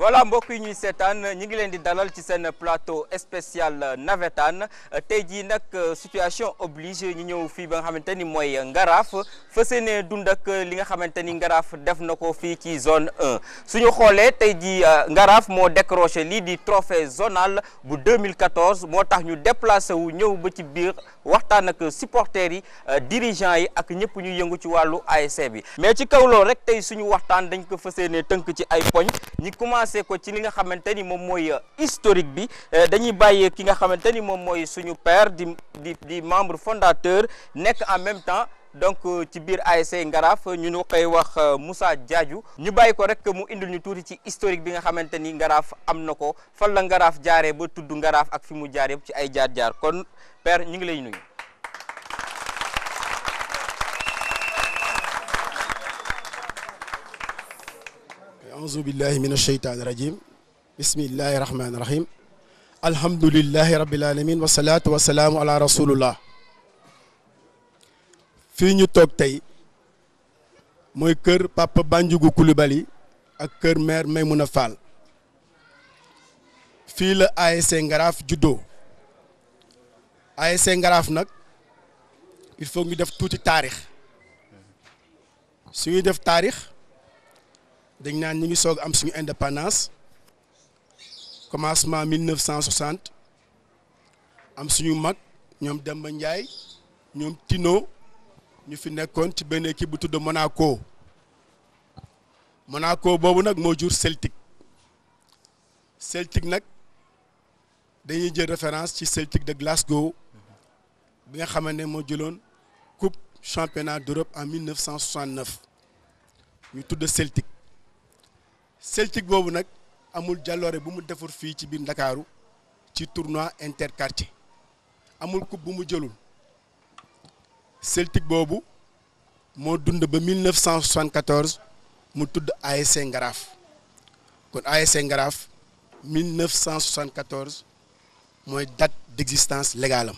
voilà mbokk yi ñuy seetaan ñi ngi leen di dalal ci seen plateau spécial navétane tey jii nag situation oblige ñu ñëw fii ba nga xamante ni mooy Ngaraaf fas yéene dund ak li nga xamante ni Ngaraaf def na ko fii ci zone 1 suñu xoolee tey jii Ngaraaf moo décroché lii di trophée zonal bu 2014 moo tax ñu déplacé wu ñëw ba ci biir waxtaan ak supporters yi dirigeants yi ak ñëpp ñu yëngu ci wàllu ASC bi mais ci kaw loolu rek tey suñu waxtaan dañ ko fas yéene tënk ci ay poñ ñi commencé ko ci li nga xamante ni moom mooy historique bi dañuy bàyyee ki nga xamante ni moom mooy suñu père di membre fondateur nekk en même temps donc ci biir ASC Ngaraaf ñu nu koy wax Moussa Diadiou ñu bàyyi ko rek mu indil ñu tuuti ci historique bi nga xamante ni Ngaraaf am na ko fan la Ngaraaf jaaree ba tudd Ngaraaf ak fi mu jaar yëpp ci ay jaar-jaar kon père ñu ngi lay nuyu. auzu billahi min asheytaani rajim bismillahi rahmaani rahim alhamdulillahi rabbil alamin wasalaatu wasalaamu ala rasulullah fii ñu toog tey mooy kër Papa Bandiougu Coulibaly ak kër mère Maymouna Fall fii la ASC Ngaraaf juddoo ASC Ngaraaf nag il faut ñu def tuuti taarix su ñuy def taarix dañ naan ñu ngi soog am suñu indépendance commencement 1960 am suñu mag ñoom Demba Ndiaye ñoom Tino ñu fi nekkoon ci benn équipe bu tudd Monaco boobu nag moo jur Celtic nag dañuy jël référence ci Celtic de Glasgow bi nga xamante ne moo jëloon coupe championnat d'Europe en 1969 ñu tudd Celtic boobu nag amul jàlloore bu mu defar fii ci biir Ndakaaru ci tournoi interquartier amul coupe bu mu jëlul Celtic boobu moo dund ba 1974 mu tudd ASC Ngaraaf kon ASC Ngaraaf 1974 mooy date d'existence légale am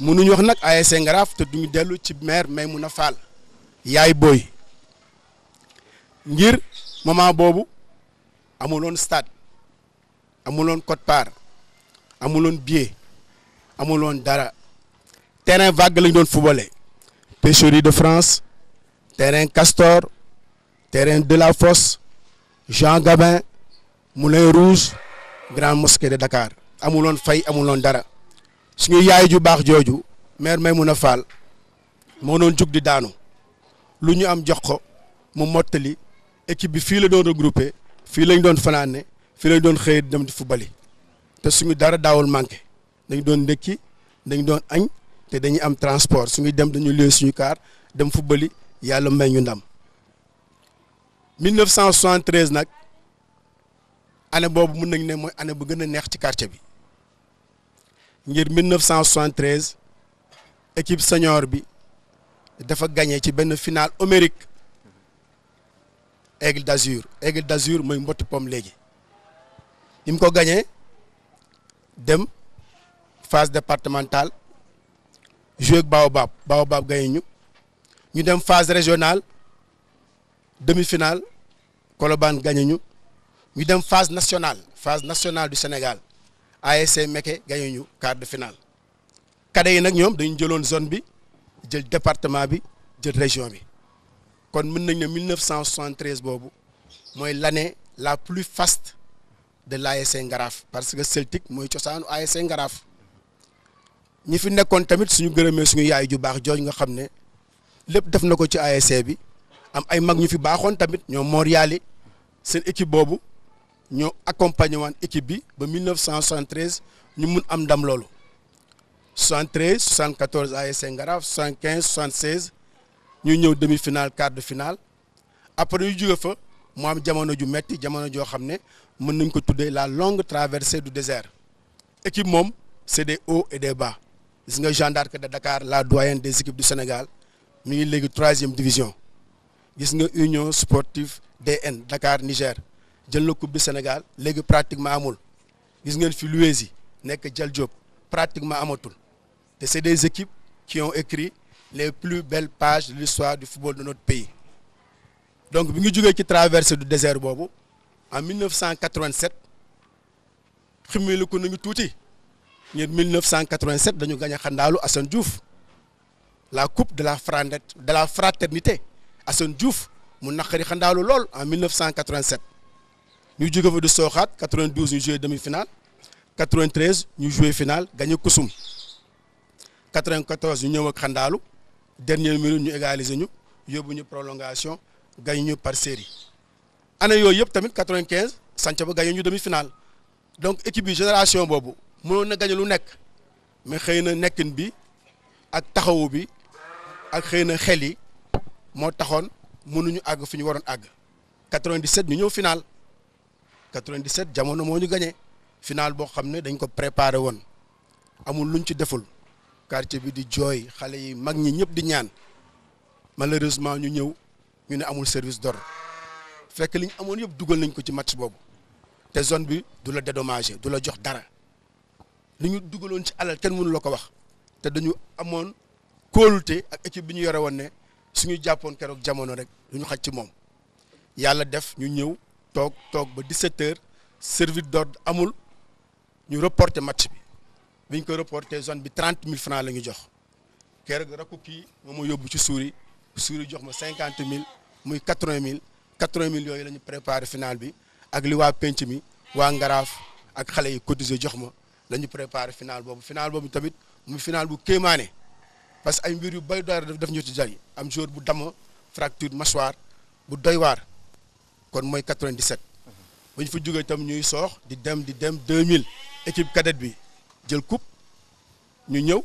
mënuñu wax nag ASC Ngaraaf te duñu dellu ci mère Maymouna Fall yaay booy ngir moment boobu amuloon stade amuloon quote-part amuloon billet amuloon dara terrain vague lañ doon footballé Pêcherie de France terrain Castor terrain Delafosse Jean Gabin Moulin Rouge Grande Mosquée de Dakar amuloon fay amuloon dara suñu yaay ju baax jooju mère Maymouna Fall moo doon jug di daanu lu ñu am jox ko mu mottali équipe bi fii la doon regroupé fii lañ doon fanaane fii lañ doon xëy dem di football te suñu dara daawul manqué dañ doon ndekki dañ doon añ te dañuy am transport suñuy dem dañu loué suñu car dem football yàlla may ñu ndam 1973 nag année boobu mën nañu ne mooy année bu gën a neex ci quartier bi ngir 1973 équipe senior bi dafa gagné ci benn finale homérique Aigle d'Azur mooy mbotti pom léegi bi mu ko gagné dem phase départementale joué ak Baobab gagné ñu dem phase régionale demi-finale Colobane gagné ñu dem phase nationale du Sénégal ASC Mékhé gagné ñu quart de finale cadets yi nag ñoom dañu jëloon zone bi jël département bi jël région bi kon mën nañ ne 1973 boobu mooy l'année la plus faste de l'ASC Ngaraaf parce que Celtic mooy cosaanu ASC Ngaraaf ñi fi nekkoon tamit suñu gërëmee suñu yaay ju baax jooj nga xam ne lépp def na ko ci ASC bi am ay mag ñu fi baaxoon tamit ñoom Mor Yaali seen équipe boobu ñoo accompagné waan équipe bi ba 1973 ñu mun am ndam loolu 73 74 ASC Ngaraaf 75 76 ñu ñëw demi-finale quart de finale après ñu jóge fa mu am jamono ju metti jamono joo xam ne mën nañ ko tuddee la longue traversée du désert équipe moom c'est des hauts et des bas gis nga Jeanne d'Arc de Dakar la doyenne des équipes du Sénégal mi ngi léegi 3e division gis nga Union Sportive DN Dakar Niger jël na coupe du Sénégal léegi pratiquement amul gis ngeen fi Louési nekk Jal Diop pratiquement amatul te c'est des équipes qui ont écrit les plus belles pages de l'histoire du football de notre pays donc bi ngi jógee ci traversée du désert boobu en 1987 ximmeelu ko nañu tuuti ñun 1987 dañu gagné xandaalu Assane Diouf la coupe de la fraternité Assane Diouf mu naqari xandaalu lool en 1987 ñu jóge fa di sooxaat 92 ñu joué demi-finale 93 ñu joué finale gagné kusum 94 ñu ñëw ak xandaalu dernière minute ñu égaliser ñu yóbbu ñu prolongation gagné ñu par série année yooyu yëpp tamit 95 Santhiaba gagné ñu demi-finale donc équipe bi génération boobu mënoon na gagné lu nekk mais xëy na nekkin bi ak taxawu bi ak xëy na xel yi moo taxoon mënuñu àgg fi ñu waroon àgg 97 ñu ñëw final 97 jamono moo ñu gagné final boo xam ne dañ ko préparé woon amul luñ ci deful quartier bi di jooy xale yi mag ñi ñëpp di ñaan malheureusement ñu ñëw ñu ne amul service d'ordre fekk li ñu amoon yëpp dugal nañ ko ci match boobu te zone bi du la dédommager du la jox dara li ñu dugaloon ci alal kenn mënu la ko wax te dañu amoon kóolute ak équipe bi ñu yore woon ne suñu jàppoon keroog jamono rek du ñu xaj ci moom yàlla def ñu ñëw toog ba 17h service d'ordre amul ñu reporté match bi biñ ko reporté zone bi 30 000 francs la ñu jox keroog rakku kii moom moo yóbbu ci suuri jox ma 50 000 muy 80 000 yooyu la ñu préparé final bi ak li waa penc mi waa Ngaraaf ak xale yi cotisé jox ma la ñu préparé final boobu tamit muy final bu kéemaane parce que ay mbir yu bay doy def ñu ci jari am jour bu dama fracture mâchoire bu doy waar kon mooy 97 bu ñu fa jógee itam ñuy soox di dem 2000 équipe cadette bi jël coupe ñu ñëw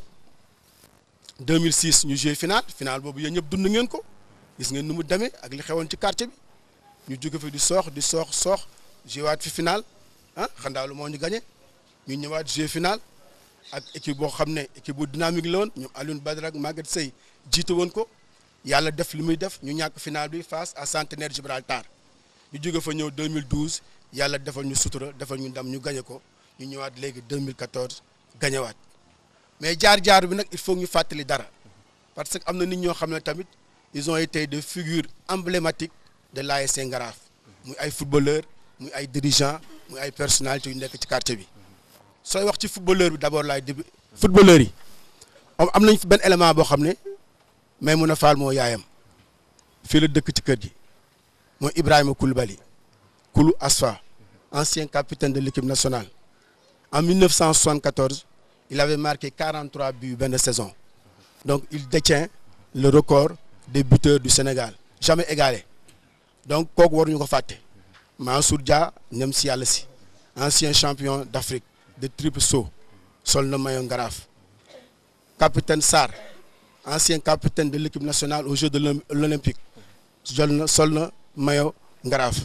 2006 ñu joué final boobu yéen ñëpp dund ngeen ko gis ngeen nu mu demee ak li xewoon ci quartier bi ñu jóge fi di soox joué fi final xandaalu moo ñu gagné ñu ñëwaat joué final ak équipe boo xam ne équipe bu dynamique la woon ñoom Alioune Badara ak Maguette Seye jiite woon ko yàlla def li muy def ñu ñàkk final bi face à Centenaire Gibraltar ñu jóge fa ñëw 2012 yàlla defal ñu sutura defal ñu ndam ñu gagné ko ñu ñëwaat léegi 2014 gagnéwaat mais jaar bi nag il faut ñu fàttali dara parce que am na nit ñoo xam ne tamit ils ont été des figures emblématiques de l'ASC Ngaraaf muy ay footballeurs muy ay dirigeants muy ay personnalités yu nekk ci quartier bi sooy wax ci footballeur bi d'abord laay déglu footballeurs yi am nañ fi benn élément boo xam ne Maimouna Fall moo yaayam fii la dëkk ci kër gi mooy Ibrahima Koulibaly Koulou Asfa ancien capitaine de l'équipe nationale en 1974 il avait marqué 43 buts benn saison donc il détient le record des buteurs du Sénégal jamais égalé donc kooku waruñu ko fàtte Mansour Dia ñam si yàlla si ancien champion d'Afrique de triple saut sol na maillot Ngaraaf capitaine Sarr ancien capitaine de l'équipe nationale aux Jeux de l'Olympique sol na maillot Ngaraaf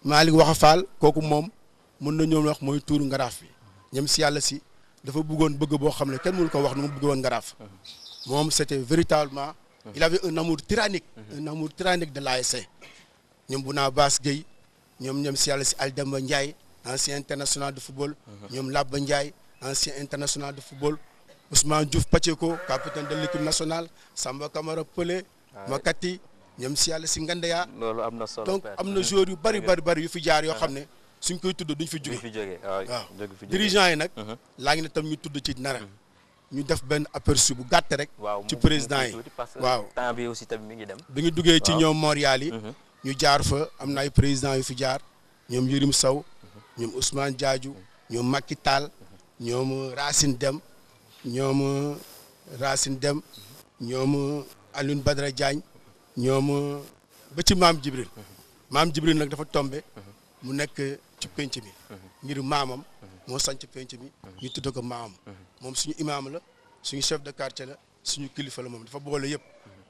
Malick Waxa Fall kooku moom mën na ñoom wax mooy tuuru Ngaraaf bi ñam si yàlla si dafa bëgg boo xam ne kenn mënu ko wax nu mu bëgg woon Ngaraaf moom c'était véritablement il avait un amour tyrannique de l'ASC ñoom Bouna Bass Gueye ñoom si yàlla si Aldemba Ndiaye ancien international de football ñoom Labba Ndiaye ancien international de football Ousmane Diouf Pacheco capitaine de l'équipe nationale Samba Camara Pelé Makati ñoom si yàlla si Ngandaya loolu am na solo donc am na joueurs yu bari yu fi jaar yoo xam ne suñ koy tudd duñ fi jóge waaw dirigeants yi nag laa ngi ne tam ñu tudd ci nara ñu def benn aperçu bu gàtt rek ci président yi waaw temps bi aussi tamit mi ngi dem bi ñu duggee ci ñoom Montréal yi ñu jaar fa am na ay présidents yu fi jaar ñoom Yérim Sow ñoom Ousmane Diadiou ñoom Macky Tall ñoom Racine Dem ñoom Alioune Badara Diagne ñoom ba ci Maam Jibril nag dafa tombé mu nekk ci penc mi ngir maamam moo sanc penc mi ñu tudd ko maamam moom suñu imaam la suñu chef de quartier la suñu kilifa la moom dafa boole yëpp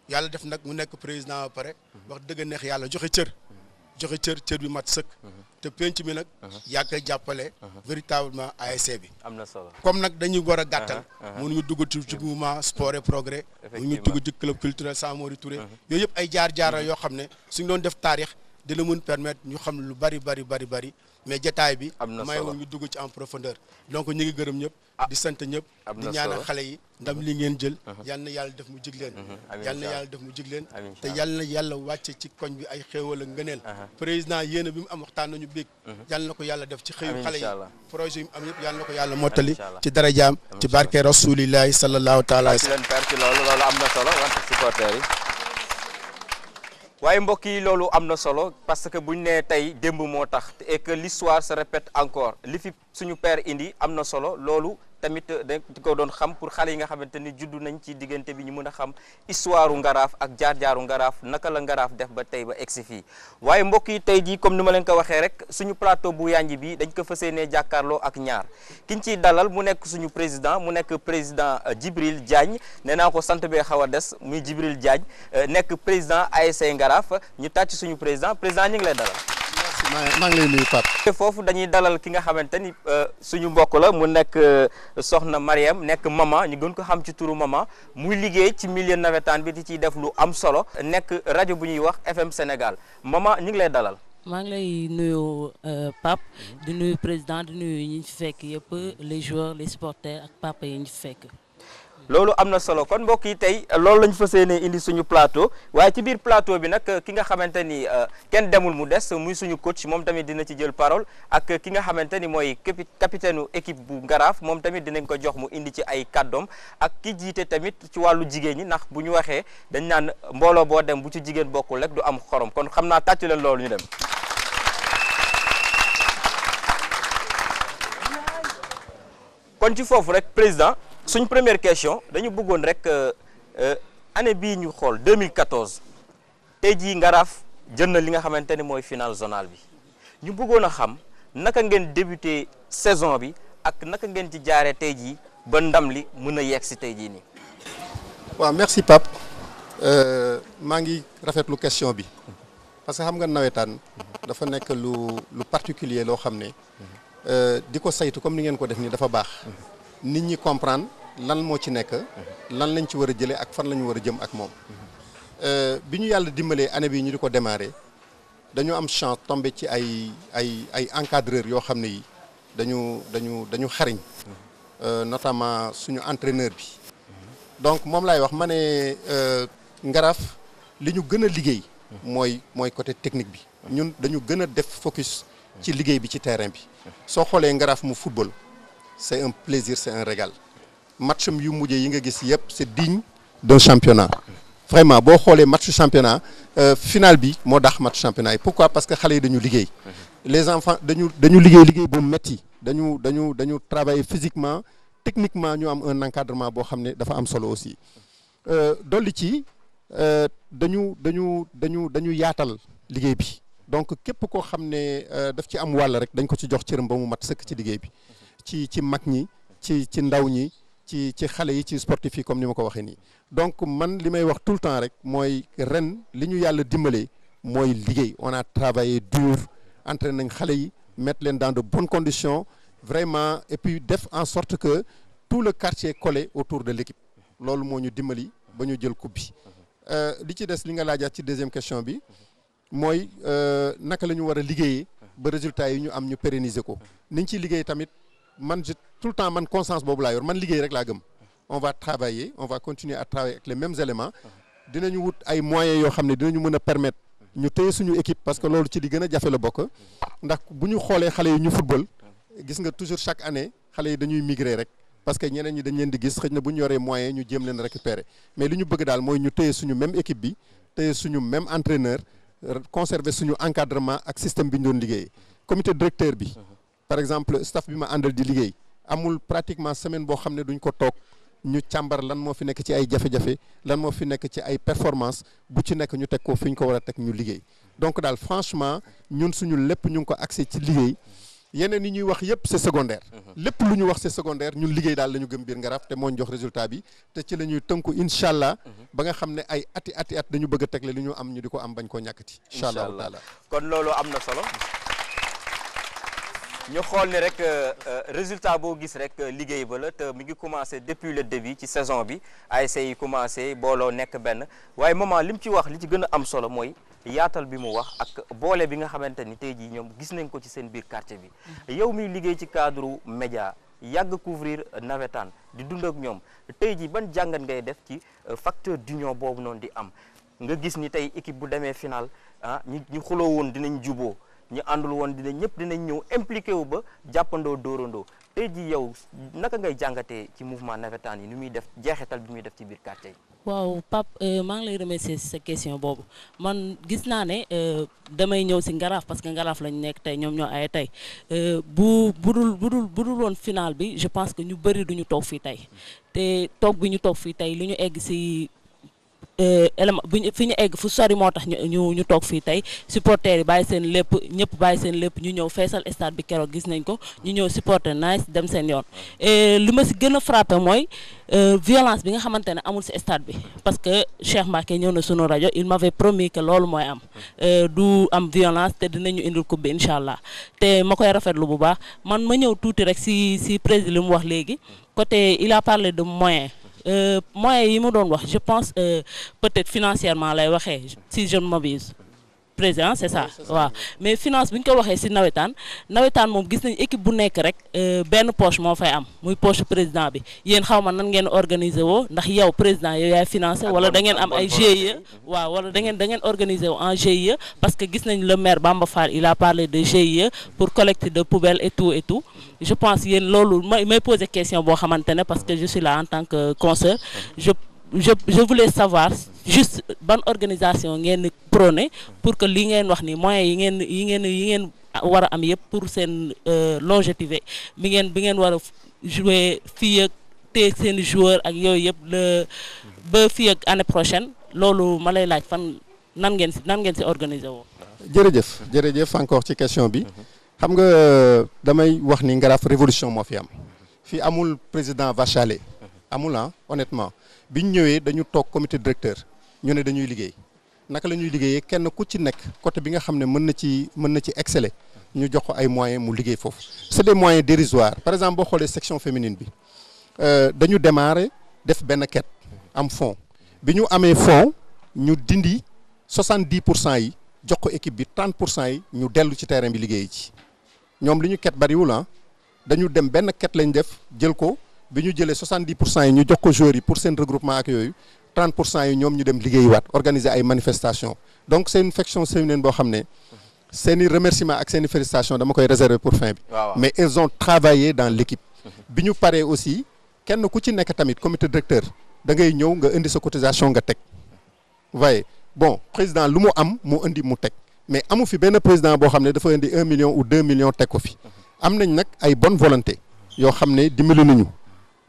yàlla def nag mu nekk président ba pare wax dëgg neex yàlla joxe cër bi mat sëkk te penc mi nag yaa koy jàppale véritablement ASC bi am na solo comme nag dañuy war a gàttal mënuñu dugg ci mouvement sport et progrès mënuñu dugg ci club culturel Samori Touré yooyu yëpp ay jaar-jaar yoo xam ne suñu doon def taarix dina mun permettre ñu xam lu bari mais jataay bi mayewul ñu dugg ci en profondeur donc ñu ngi gërëm ñëpp di sant ñëpp di ñaanal xale yi ndam li ngeen jël yal na yàlla def mu jig leen yal na yàlla def mu jig leen te yal na yàlla wàcce ci koñ bi ay xéewal ak ngëneel président yéena bi mu am waxtaan nañu bég yal na ko yàlla def ci xëyu xale yi projet yi mu am yëpp yal na ko yàlla mottali ci darajaam ci barke rasulillahi sallallahu taala ci leen per ci loolu am na solo wante supporters yi waaye mbokk yi loolu am na solo parce que buñ nee tey démb moo tax et que l'histoire se répète encore li fi suñu père indi am na solo loolu tamit dañ ko doon xam pour xale yi nga xamante ni juddu nañ ci diggante bi ñu mën a xam histoire u Ngaraaf ak jaar-jaaru Ngaraaf naka la Ngaraaf def ba tey ba egsi fii waaye mbokk yi tey jii comme ni ma leen ko waxee rek suñu plateau bu yanj bi dañ ko fas yéenee jàkkaarloo ak ñaar kiñ ciy dalal mu nekk suñu président mu nekk président Djibril Diagne nee naa ko sant bee xaw a des muy Djibril Diagne nekk président ASC Ngaraaf ñu tàcc suñu président ñu ngi lay dalal. maa ngi lay nuyu Pape. foofu dañuy dalal ki nga xamante ni suñu mbokk la mu nekk soxna Mariam nekk maman ñu gën ko xam ci turu maman muy liggéey ci milieu navétane bi di ciy def lu am solo nekk rajo bu ñuy wax FM Sénégal maman ñu ngi lay dalal. maa ngi lay nuyu Pape di nuyu président di nuyu ñi fi fekk yëpp les joueurs les supporters ak papa yi ñu fi fekk. loolu am na solo kon mbokk yi tey loolu la ñu fas yéene indi suñu plateau waaye ci biir plateau bi nag ki nga xamante ni kenn demul mu des muy suñu coach moom tamit dina ci jël parole ak ki nga xamante ni mooy capitaine u équipe bu Ngaraaf moom tamit dinañ ko jox mu indi ci ay kàddoom ak ki jiite tamit ci wàllu jigéen ñi ndax bu ñu waxee dañ naan mbooloo boo dem bu ci jigéen bokkul rek du am xorom kon xam naa tàcc leen loolu ñu dem. kon ci foofu rek président. suñ première question dañu bëggoon rek année bii ñu xool 2014 tey jii Ngaraaf jël na li nga xamante ni mooy final zonal bi ñu bëggoon a xam naka ngeen débuté saison bi ak naka ngeen ci jaaree tey jii ba ndam li mën a yegg si tey jii nii. waaw merci Pape maa ngi rafetlu question bi parce que xam nga nawetaan dafa nekk lu particulier loo xam ne di ko saytu comme ni ngeen ko def nii dafa baax. nit ñi comprendre lan moo ci nekk lan lañ ci war a jëlee ak fan la ñu war a jëm ak moom bi ñu yàlla dimbalee année bi ñu di ko démarrer dañu am chance tombé ci ay encadreurs yoo xam ne yi dañu xariñ notamment suñu entraîneur bi donc moom laay wax ma ne Ngaraaf li ñu gën a liggéey mooy côté technique bi ñun dañu gën a def focus ci liggéey bi ci terrain bi soo xoolee Ngaraaf mu football c'est un plaisir c'est un régal match yu mujjee yi nga gis yëpp c'est digne d'un championnat vraiment boo xoolee match championnat final bi moo dax match championnat yi pourquoi parce que xale yi dañu liggéey les enfants dañu liggéey bu metti dañu travailler physiquement techniquement ñu am un encadrement boo xam ne dafa am solo aussi dolli ci dañu yaatal liggéey bi donc képp koo xam ne daf ci am wàll rek dañ ko ci jox cëram ba mu mat sëkk ci liggéey bi ci mag ñi ci ndaw ñi ci xale yi ci sportif yi comme ni ma ko waxee nii donc man li may wax tout le temps rek mooy ren li ñu yàlla dimbalee mooy liggéey on a travaillé dur entraîné nañ xale yi mettre leen dans de bonnes conditions vraiment et puis def en sorte que tout le quartier est collé autour de l'équipe loolu moo ñu dimbali ba ñu jël coupe bi li ci des li nga laajaat ci deuxième question bi mooy naka la ñu war a liggéeyee ba résultat yi ñu am ñu pérenniser ko niñ ciy liggéey tamit tout le temps man conscience boobu laa yor man liggéey rek laa gëm on va travailler on va continuer à travailler avec les mêmes éléments dinañu wut ay moyens yoo xam ne dinañu mën a permettre ñu téye suñu équipe parce que loolu ci li gën a jafe la bokk ndax bu ñu xoolee xale yi ñu football gis nga toujours chaque année xale yi dañuy migrer rek parce que ñeneen ñi dañ leen di gis xëy na bu ñu yoree moyens ñu jéem leen récupérer mais li ñu bëgg daal mooy ñu téye suñu même équipe bi téye suñu même entraîneur conserver suñu encadrement ak système bi ñu doon liggéey comité directeur bi par exemple staff bi ma àndal di liggéey amul pratiquement semaine boo xam ne duñ ko toog ñu càmbar lan moo fi nekk ci ay jafe-jafe lan moo fi nekk ci ay performance bu ci nekk ñu teg ko fi ñu ko war a teg ñu liggéey donc daal franchement ñun suñu lépp ñu ngi ko axé ci liggéey yeneen yi ñuy wax yëpp c'est secondaire lépp lu ñu wax c'est secondaire ñun liggéey daal la ñu gëm biir Ngaraaf te moo ñu jox résultat bi te ci la ñuy tënku incha allah ba nga xam ne ay ati at dañu bëgg a tegle li ñu am ñu di ko am bañ koo ñàkkati incha allah taala kon loolu am na solo ñu xool ni rek résultat boo gis rek liggéey ba la te mi ngi commencé depuis le début ci saison bi ASC yi commencé booloo nekk benn waaye moment li mu ci wax li ci gën a am solo mooy yaatal bi mu wax ak boole bi nga xamante ni tey jii ñoom gis nañ ko ci seen biir quartier bi yow miy liggéey ci cadre média yàgg couvrir navétane di dund ak ñoom tey jii ban jàngat ngay def ci facteur d'union boobu noonu di am nga gis ni tey équipe bu demee final ñi xuloo woon dinañ juboo ñu àndul woon ñëpp dinañ ñëw impliqué wu ba jàppandoo dóorandoo tey jii yow naka ngay jàngatee ci mouvement navétane yi ni muy def jeexital bi muy def ci biir quartier yi. waaw Pape maa ngi lay remercier si sa question boobu man gis naa ne damay ñëw si Ngaraaf parce que Ngaraaf lañ nekk tey ñoom ñoo ay tey budul woon final bi je pense que ñu bëri duñu toog fii tey te toog bi ñu toog fii tey li ñu egg si élément fi ñu egg fu sori moo tax ñu toog fii tey supporters yi bàyyi seen lépp ñëpp bàyyi seen lépp ñu ñëw feesal stade bi keroog gis nañ ko ñu ñëw supporter nice dem seen yoon li ma si gën a frappé mooy violence bi nga xamante ne amul si stade bi parce que Cheikh Mbacké ñëw na sunu rajo il m'avait promis que loolu mooy am du am violence te dinañu indil coupe bi incha allah te ma koy rafetlu bu baax man ma ñëw tuuti rek si président li mu wax léegi côté il a parlé de moyens moyens yi mu doon wax je pense peut-être financièrement lay waxee si je ne m'abuse président c'est ça waaw mais finance bi ñu ko waxee si nawetaan moom gis nañ équipe bu nekk rek benn poche moo fay am muy poche président bi yéen xaw ma nan ngeen organiser woo ndax yow président yow yaay financé wala da ngeen am ay GIE waaw wala da ngeen organiser wu en GIE parce que gis nañ le maire Bamba Fall il a parlé de GIE pour collecte de poubelles et tout je pense yéen loolu may poser question boo xamante ne parce que je suis là en tant que consoeur je voulais savoir juste ban organisation ngeen prôné pour que li ngeen wax ni moyens yi ngeen war a am yëpp pour seen longévité bi ngeen war a jouer fii ak te seen joueur ak yooyu yëpp ba fii ak année prochaine loolu ma lay laaj fan nan ngeen si organiser woo. jërëjëf encore ci question bi xam nga damay wax ni Ngaraaf révolution moo fi am fii amul président vache à lait amul honnêtement bi ñu ñëwee dañu toog comité directeur ñu ne dañuy liggéey naka la ñuy liggéeyee kenn ku ci nekk côté bi nga xam ne mën na ci exceller ñu jox ko ay moyens mu liggéey foofu c'est des moyens dérisoires par exemple boo xoolee section féminine bi dañu démarrer def benn quête am fonds bi ñu amee fonds ñu dindi 70% yi jox ko équipe bi 30% yi ñu dellu ci terrain bi liggéey ci ñoom li ñu quête bariwul dañu dem benn quête lañ def jël ko bi ñu jëlee 70% yi ñu jox ko joueurs yi pour seen regroupement ak yooyu 30% yi ñoom ñu dem liggéeyiwaat organiser ay manifestations donc c'est une section féminine boo xam ne seeni remerciements ak seeni félicitations dama koy réserver pour fin bi. mais ils ont travaillé dans l'équipe. bi ñu paree aussi kenn ku ci nekk tamit comité directeur da ngay ñëw nga indi sa cotisation nga teg. voyez bon président lu mu am mu indi mu teg mais amu fi benn président boo xam ne dafa indi 1 million ou 2 millions teg ko fi am nañ nag ay bonne volonté yoo xam ne dimbali nañu.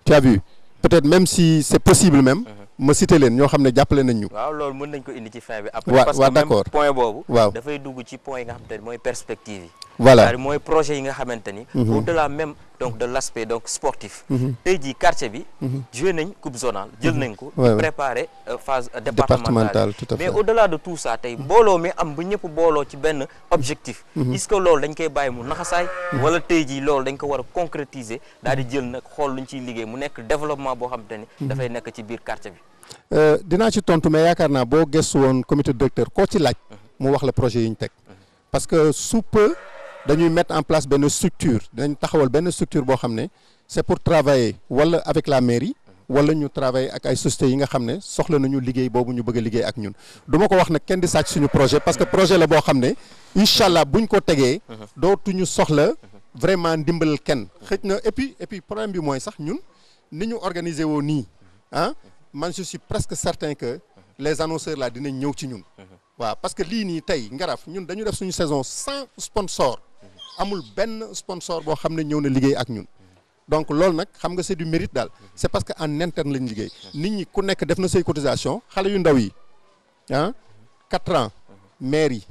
tu as vu peut-être même si c'est possible même ma cité leen ñoo xam ne jàppale nañ ñu. waaw loolu mën nañ ko indi ci fin bi. après parce que même point boobu. waaw dafay dugg ci point yi nga xamante ne mooy perspective yi. voilà mooy projet yi nga xamante ni. au-delà même donc de l'aspect donc sportif. tey jii quartier bi. joué nañ coupe zonale jël nañ ko. préparer phase départementale tout à fait. mais au-delà de tout ça tey booloo mi am ba ñëpp booloo ci benn objectif. est-ce que loolu dañ koy bàyyi mu naxasaay. wala tey jii loolu dañ ko war a concrétiser daal di jël nag xool luñ ciy liggéey mu nekk développement boo xamante ni. dafay nekk ci biir quartier bi. dinaa ci tontu mais yaakaar naa boo gëstu woon comité directeur koo ci laaj. mu wax la projet yi ñu teg. parce que sous peu dañuy mettre en place benn structure dañ taxawal benn structure boo xam ne c'est pour travailler wala avec la mairie wala ñu travailler ak ay sociétés yi nga xam ne soxla nañu liggéey boobu ñu bëgg a liggéey ak ñun du ma ko wax nag kenn di sàcc suñu projet parce que projet la boo xam ne incha allah buñ ko tegee dootuñu soxla vraiment ndimbalal kenn xëj na et puis problème bi mooy sax ñun ni ñu organiser woo nii man je suis presque certain que les annonceurs là dinañ ñëw ci ñun waaw parce que lii nii tey Ngaraaf ñun dañu def suñu saison sans sponsor amul benn sponsor boo xam ne ñëw na liggéey ak ñun donc loolu nag xam nga c'est du mérite daal c'est parce que en interne lañ liggéey nit ñi ku nekk def na say cotisation xale yu ndaw yi 4 ans maire yi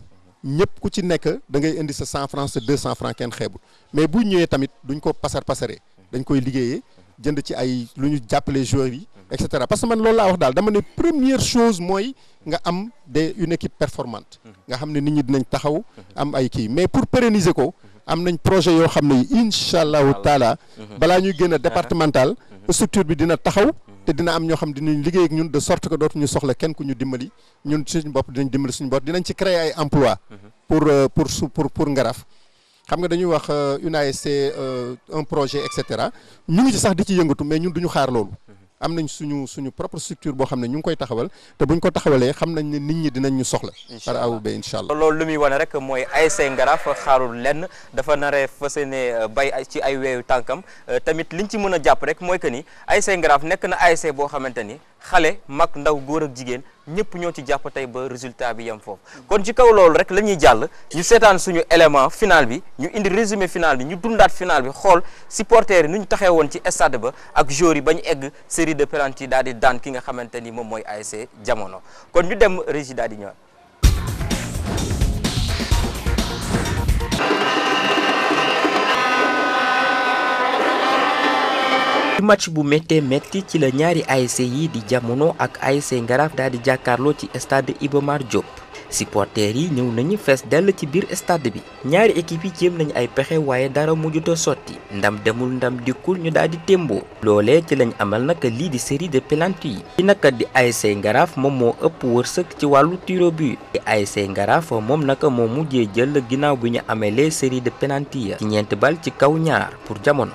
ñëpp ku ci nekk da ngay indi sa 100 francs sa 200 francs kenn xeebul mais bu ñëwee tamit duñ ko pasaree dañ koy liggéeyee jënd ci ay lu ñu jàppale joueurs yi et cetera parce que man loolu laa wax daal dama ne première chose mooy nga am une équipe performante nga xam ne nit ñi dinañ taxaw am ay kii mais pour pérenniser ko am nañ projet yoo xam ne incha allahu taala balaa ñuy gën a départemental structure bi dina taxaw te dina am ñoo xam dinañ liggéey ak ñun de sorte que dootuñu soxla kenn ku ñu dimbali ñun suñu bopp dinañ dimbali suñu bopp dinañ ci créer ay emploi pour Ngaraaf. xam nga dañuy wax une ASC un projet et cetera ñu ngi ci sax di ci yëngatu mais ñun duñu xaar loolu. am nañ suñu propre structure boo xam ne ñu ngi koy taxawal te buñ ko taxawalee xam nañ ne nit ñi dinañ ñu soxla. par A ou B incha allah. loolu lu muy wane rek mooy ASC Ngaraaf xaarul lenn dafa naree fas yéene bay ci ay weewu tànkam tamit liñ ci mën a jàpp rek mooy que ni ASC Ngaraaf nekk na ASC boo xamante ni xale mag ndaw góor ak jigéen ñëpp ñoo ci jàpp tey ba résultat bi yem foofu. kon ci kaw loolu rek la ñuy jàll ñu seetaan suñu élément final bi ñu indi résumé final bi ñu dundaat final bi xool supporters yi nu ñu taxee woon ci stade ba ak joueurs yi ba ñu egg série de penalty daal di daan ki nga xamante ni moom mooy ASC Jamono kon ñu dem régie daal di ñëwaat. match bu méttee métti ci la ñaari ASC yi di Jamono ak ASC Ngaraaf daal di jàkkaarloo ci stade Iba Mar Diop supporters yi ñëw nañu fees dell ci biir stade bi ñaari équipe yi jéem nañu ay pexe waaye dara mujjut a sotti ndam demul ndam dikkul ñu daal di témboo loolee ci lañ amal nag lii di série de penalty yi ci nag di ASC Ngaraaf moom moo ëpp wërsëg ci wàllu tiro but di ASC Ngaraaf moom nag moo mujjee jël ginnaaw bi ñu amelee série de penalty ya ci ñeenti bal ci kaw ñaar pour Jamono.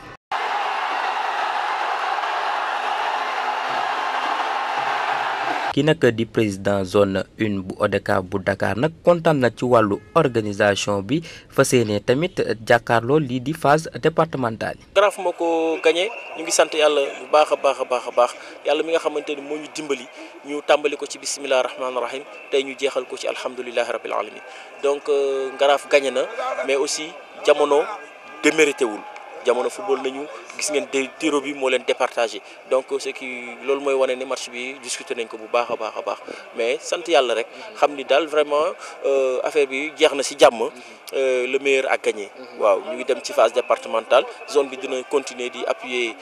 ki nag di président zone 1 bu ODCAV bu Dakar nag kontaan na ci wàllu organisation bi fas yéene tamit jàkkaarloo lii di phase départementale yi. Ngaraaf moo ko gagné ñu ngi sant yàlla bu baax a baax yàlla mi nga xamante ni moo ñu dimbali ñu tàmbali ko ci bisimilah rahmaani rahim tey ñu jeexal ko ci alhamdulilahi rabil alamin donc Ngaraaf gagné na mais aussi Jamono démérité wul. Jamono football nañu gis ngeen tiro bi moo leen départagé donc ce qui loolu mooy wane ne match bi discuté nañ ko bu baax a baax mais sant yàlla rek xam ni daal vraiment affaire bi jeex na ci jàmm le meilleur a gagné. waaw ñu ngi dem ci phase départementale zone bi dina continuer di appuyer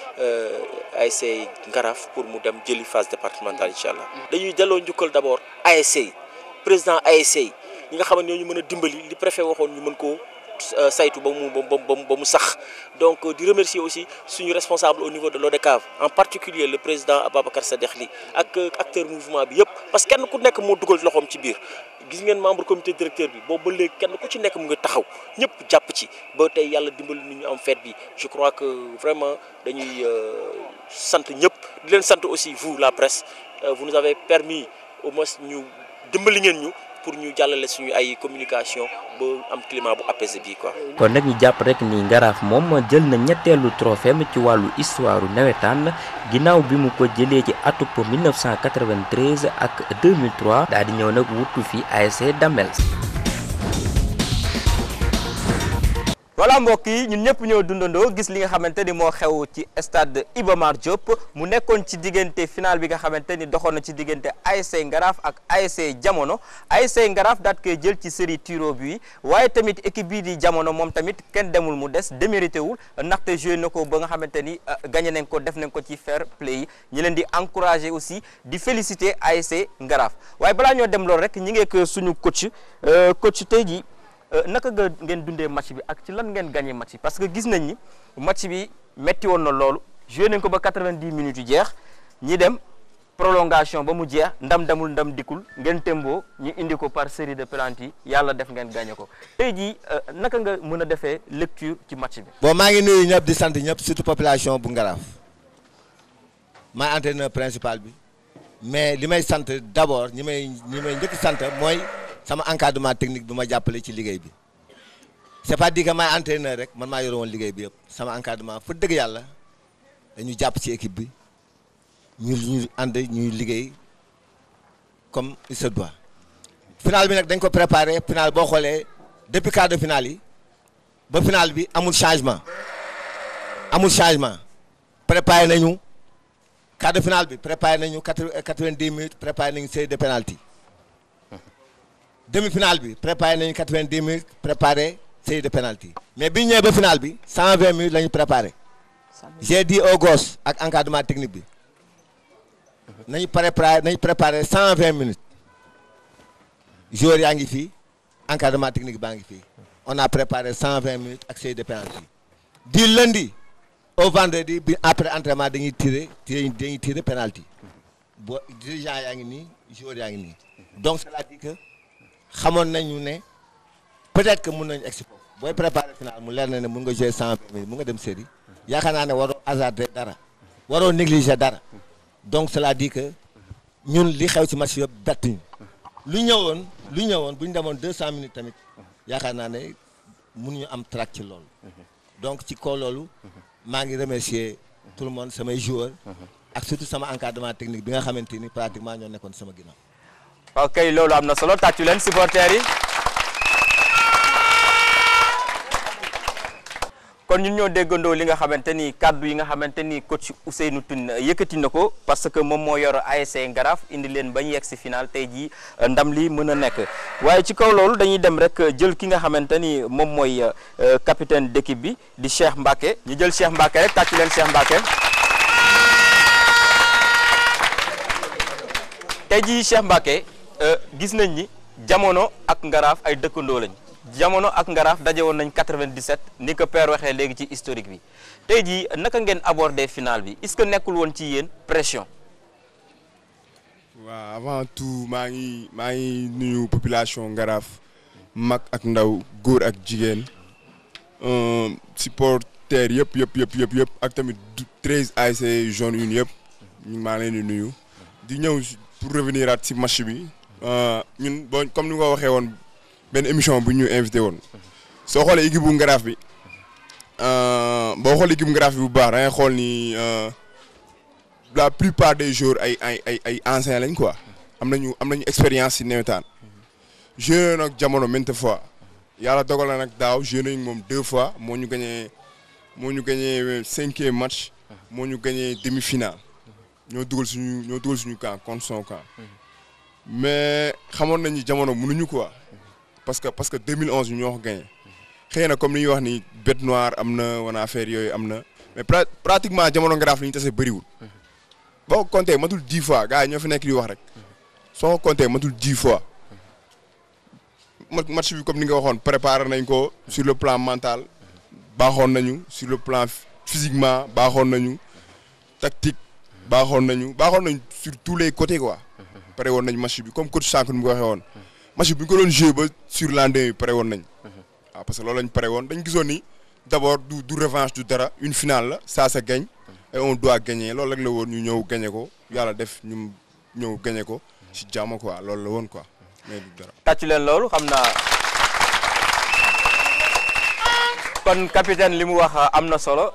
ASC Ngaraaf pour mu dem jëli phase départementale incha allah. dañuy delloo njukkal d'abord ASC président ASC ñi nga xam ne ñoo ñu mën a dimbali li préfet waxoon ñu mën ko saytu ba mu sax donc di remercier aussi suñu responsable au niveau de l'ODCAV en particulier le président Ababacar Sadekh Ly ak acteur mouvement bi yëpp parce que kenn ku nekk moo dugal loxoom ci biir gis ngeen membre comité directeur bi boobu ba léegi kenn ku ci nekk mu ngi taxaw ñëpp jàpp ci ba tey yàlla dimbali ni ñu am fête bi je crois que vraiment dañuy sant ñëpp di leen sant aussi vous la presse vous nous avez permis au moins ñu dimbali ngeen ñu pour ñu jàllale suñu ay communication ba am climat bu apaisé bi quoi. kon nag ñu jàpp rek ni Ngaraaf moom jël na ñetteelu trophée ci wàllu histoire nawetaan ginnaaw bi mu ko jëlee ci atub 1993 ak 2003 daal di ñëw nag wutu fi ASC Damel. voilà mbokk yi ñun ñëpp ñoo dundandoo gis li nga xamante ni moo xew ci stade Iba Mar Diop mu nekkoon ci diggante final bi nga xamante ni doxoon na ci diggante ASC Ngaraaf ak ASC Jamono ASC Ngaraaf daat koy jël ci série tiro bi waaye tamit équipe bii di Jamono moom tamit kenn demul mu des démérité wul ndaxte joué na ko ba nga xamante ni gagné nañ ko def nañ ko ci fair play yi ñi leen di encourager aussi di féliciter ASC Ngaraaf waaye balaa ñoo dem loolu rek ñi ngeek suñu coach tey ji naka nga ngeen dundee match bi ak ci lan ngeen gagné match bi parce que gis nañ ni match bi metti woon na loolu joué nañ ko ba 90 minutes yu jeex ñi dem prolongation ba mu jeex ndam demul ndam dikkul ngeen tembo ñu indi ko par série de penalty yàlla def ngeen gagné ko tey jii naka nga mën a defee lecture ci match bi. bon maa ngi nuyu ñëpp di sant ñëpp surtout population bu Ngaraaf maay entraîneur principal bi mais li may sant d'abord ñi may njëkk sant mooy. sama encadrement technique bi ma jàppale ci liggéey bi c'est pas dire que may entraîneur rek man maa yore woon liggéey bi yëpp sama encadrement fa dëgg yàlla dañu jàpp ci équipe bi ñu ànd ñuy liggéey comme il se doit. final bi nag dañ ko préparé final boo xoolee depuis quart de finale yi ba final bi amul changement préparé nañu quart de finale bi préparé nañu 90 minutes préparé nañu série de penalty. demi-finale bi préparé nañu 90 minutes préparé série de penalty mais bi ñu ñëwee ba finale bi 120 minutes la ñu préparé j'ai dit aux gosses ak encadrement technique bi nañu préparé 120 minutes joueurs yaa ngi fii encadrement technique baa ngi fii on a préparé 120 minutes ak série de penalty du lundi au vendredi bi après entraînement dañuy tirer penalty boo dirigeant yaa ngi nii joueur yaa ngi nii donc cela dit que xamoon nañu ne peut-être que mun nañu egsi foofu booy préparer final mu leer na ne mun nga jouer 120 minutes mun nga dem série yaakaar naa ne waroo hasarder dara waroo négliger dara donc cela dit que ñun li xew ci match yëpp bettuñu lu ñëwoon bu ñu demoon 200 minutes tamit yaakaar naa ne mënuñu am trac ci loolu donc ci kaw loolu maa ngi remercier tout le monde samay joueurs ak surtout sama encadrement technique bi nga xamante ni pratiquement ñoo nekkoon sama ginnaaw. ok loolu am na solo tàccu leen supporters yi. kon ñun ñoo déggandoo li nga xamante ni kaddu yi nga xamante ni coach Ousseynou Tine yëkkati na ko parce que moom moo yor ASC Ngaraaf indi leen ba ñu yegg si final tey jii ndam li mën a nekk waaye ci kaw loolu dañuy dem rek jël ki nga xamante ni moom mooy capitaine d'équipe bi di Cheikh Mbacké ñu jël Cheikh Mbacké rek tàcc leen Cheikh Mbacké. tey jii Cheikh Mbacké gis nañ ni jamono ak Ngaraaf ay dëkkandoo lañ. jamono ak Ngaraaf daje woon nañ 97 ni ko père waxee léegi ci historique bi tey jii naka ngeen aborder final bi est-ce que nekkul woon ci yéen pression. waaw avant tout maa ngi nuyu population Ngaraaf mag ak ndaw góor ak jigéen supporters yëpp ak tamit 13 ASC jaunes yu yëpp ñu maa leen di nuyu di ñëw pour revenir at ci match bi ñun bon comme ni nga ko waxee woon. benn émission bu ñu invité woon soo xoolee équipe bu Ngaraaf bi boo xoolee équipe bu Ngaraaf bi bu baax da ngay xool ni la plupart des joueurs ay anciens lañ quoi am nañu expérience ci nawetaan joué nag jamono maintes fois yàlla dogal na nag daaw joué nañ moom 2 fois moo ñu gagné 5e match moo ñu gagné demi-finale ñoo dugal suñu camp contre son camp mais xamoon nañu jamono mënuñu quoi. parce que 2011 ñu ñoo ko gagné xëy na comme ni ñuy wax ni bête noire am na wana affaire yooyu am na mais pratiquement jamono Ngaraaf li ñu tase bëriwul boo ko compté matul 10 fois gars yi ñoo fi nekk di wax rek soo ko compté matul 10 fois match bi comme ni nga waxoon préparé nañ ko sur le plan mental baaxoon nañu sur le plan physiquement baaxoon nañu tactique baaxoon nañu sur tous les côtés quoi pare woon nañ match bi comme coach Sank ni mu ko waxee woon. match bi ñu ko doon joué ba sur lendemain bi pare woon nañ waaw parce que loolu lañ pare woon dañ gisoon ni d'abord du revanche du dara une finale la ça se gagne et on doit gagner loolu rek la woon ñu ñëw gagné ko yàlla def ñu ñëw gagné ko ci jàmm quoi loolu la woon quoi mais du dara. tàcc leen loolu xam naa kon capitaine li mu wax am na solo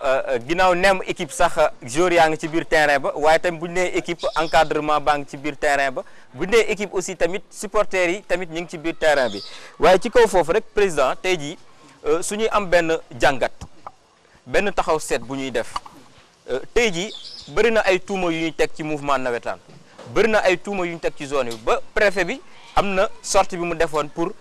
ginnaaw nem équipe sax joueur yaa ngi ci biir terrain ba waaye tamit bu ñu nee équipe encadrement baa ngi ci biir terrain ba bu ñu nee équipe aussi tamit supporters yi tamit ñu ngi ci biir terrain bi waaye ci kaw foofu rek président tey jii su ñuy am benn jàngat benn taxaw seet bu ñuy def tey jii bëri na ay tuuma yu ñuy teg ci mouvement nawetaan bëri na ay tuuma yu ñu teg ci zone yi ba préfet bi am na sortie bi mu defoon pour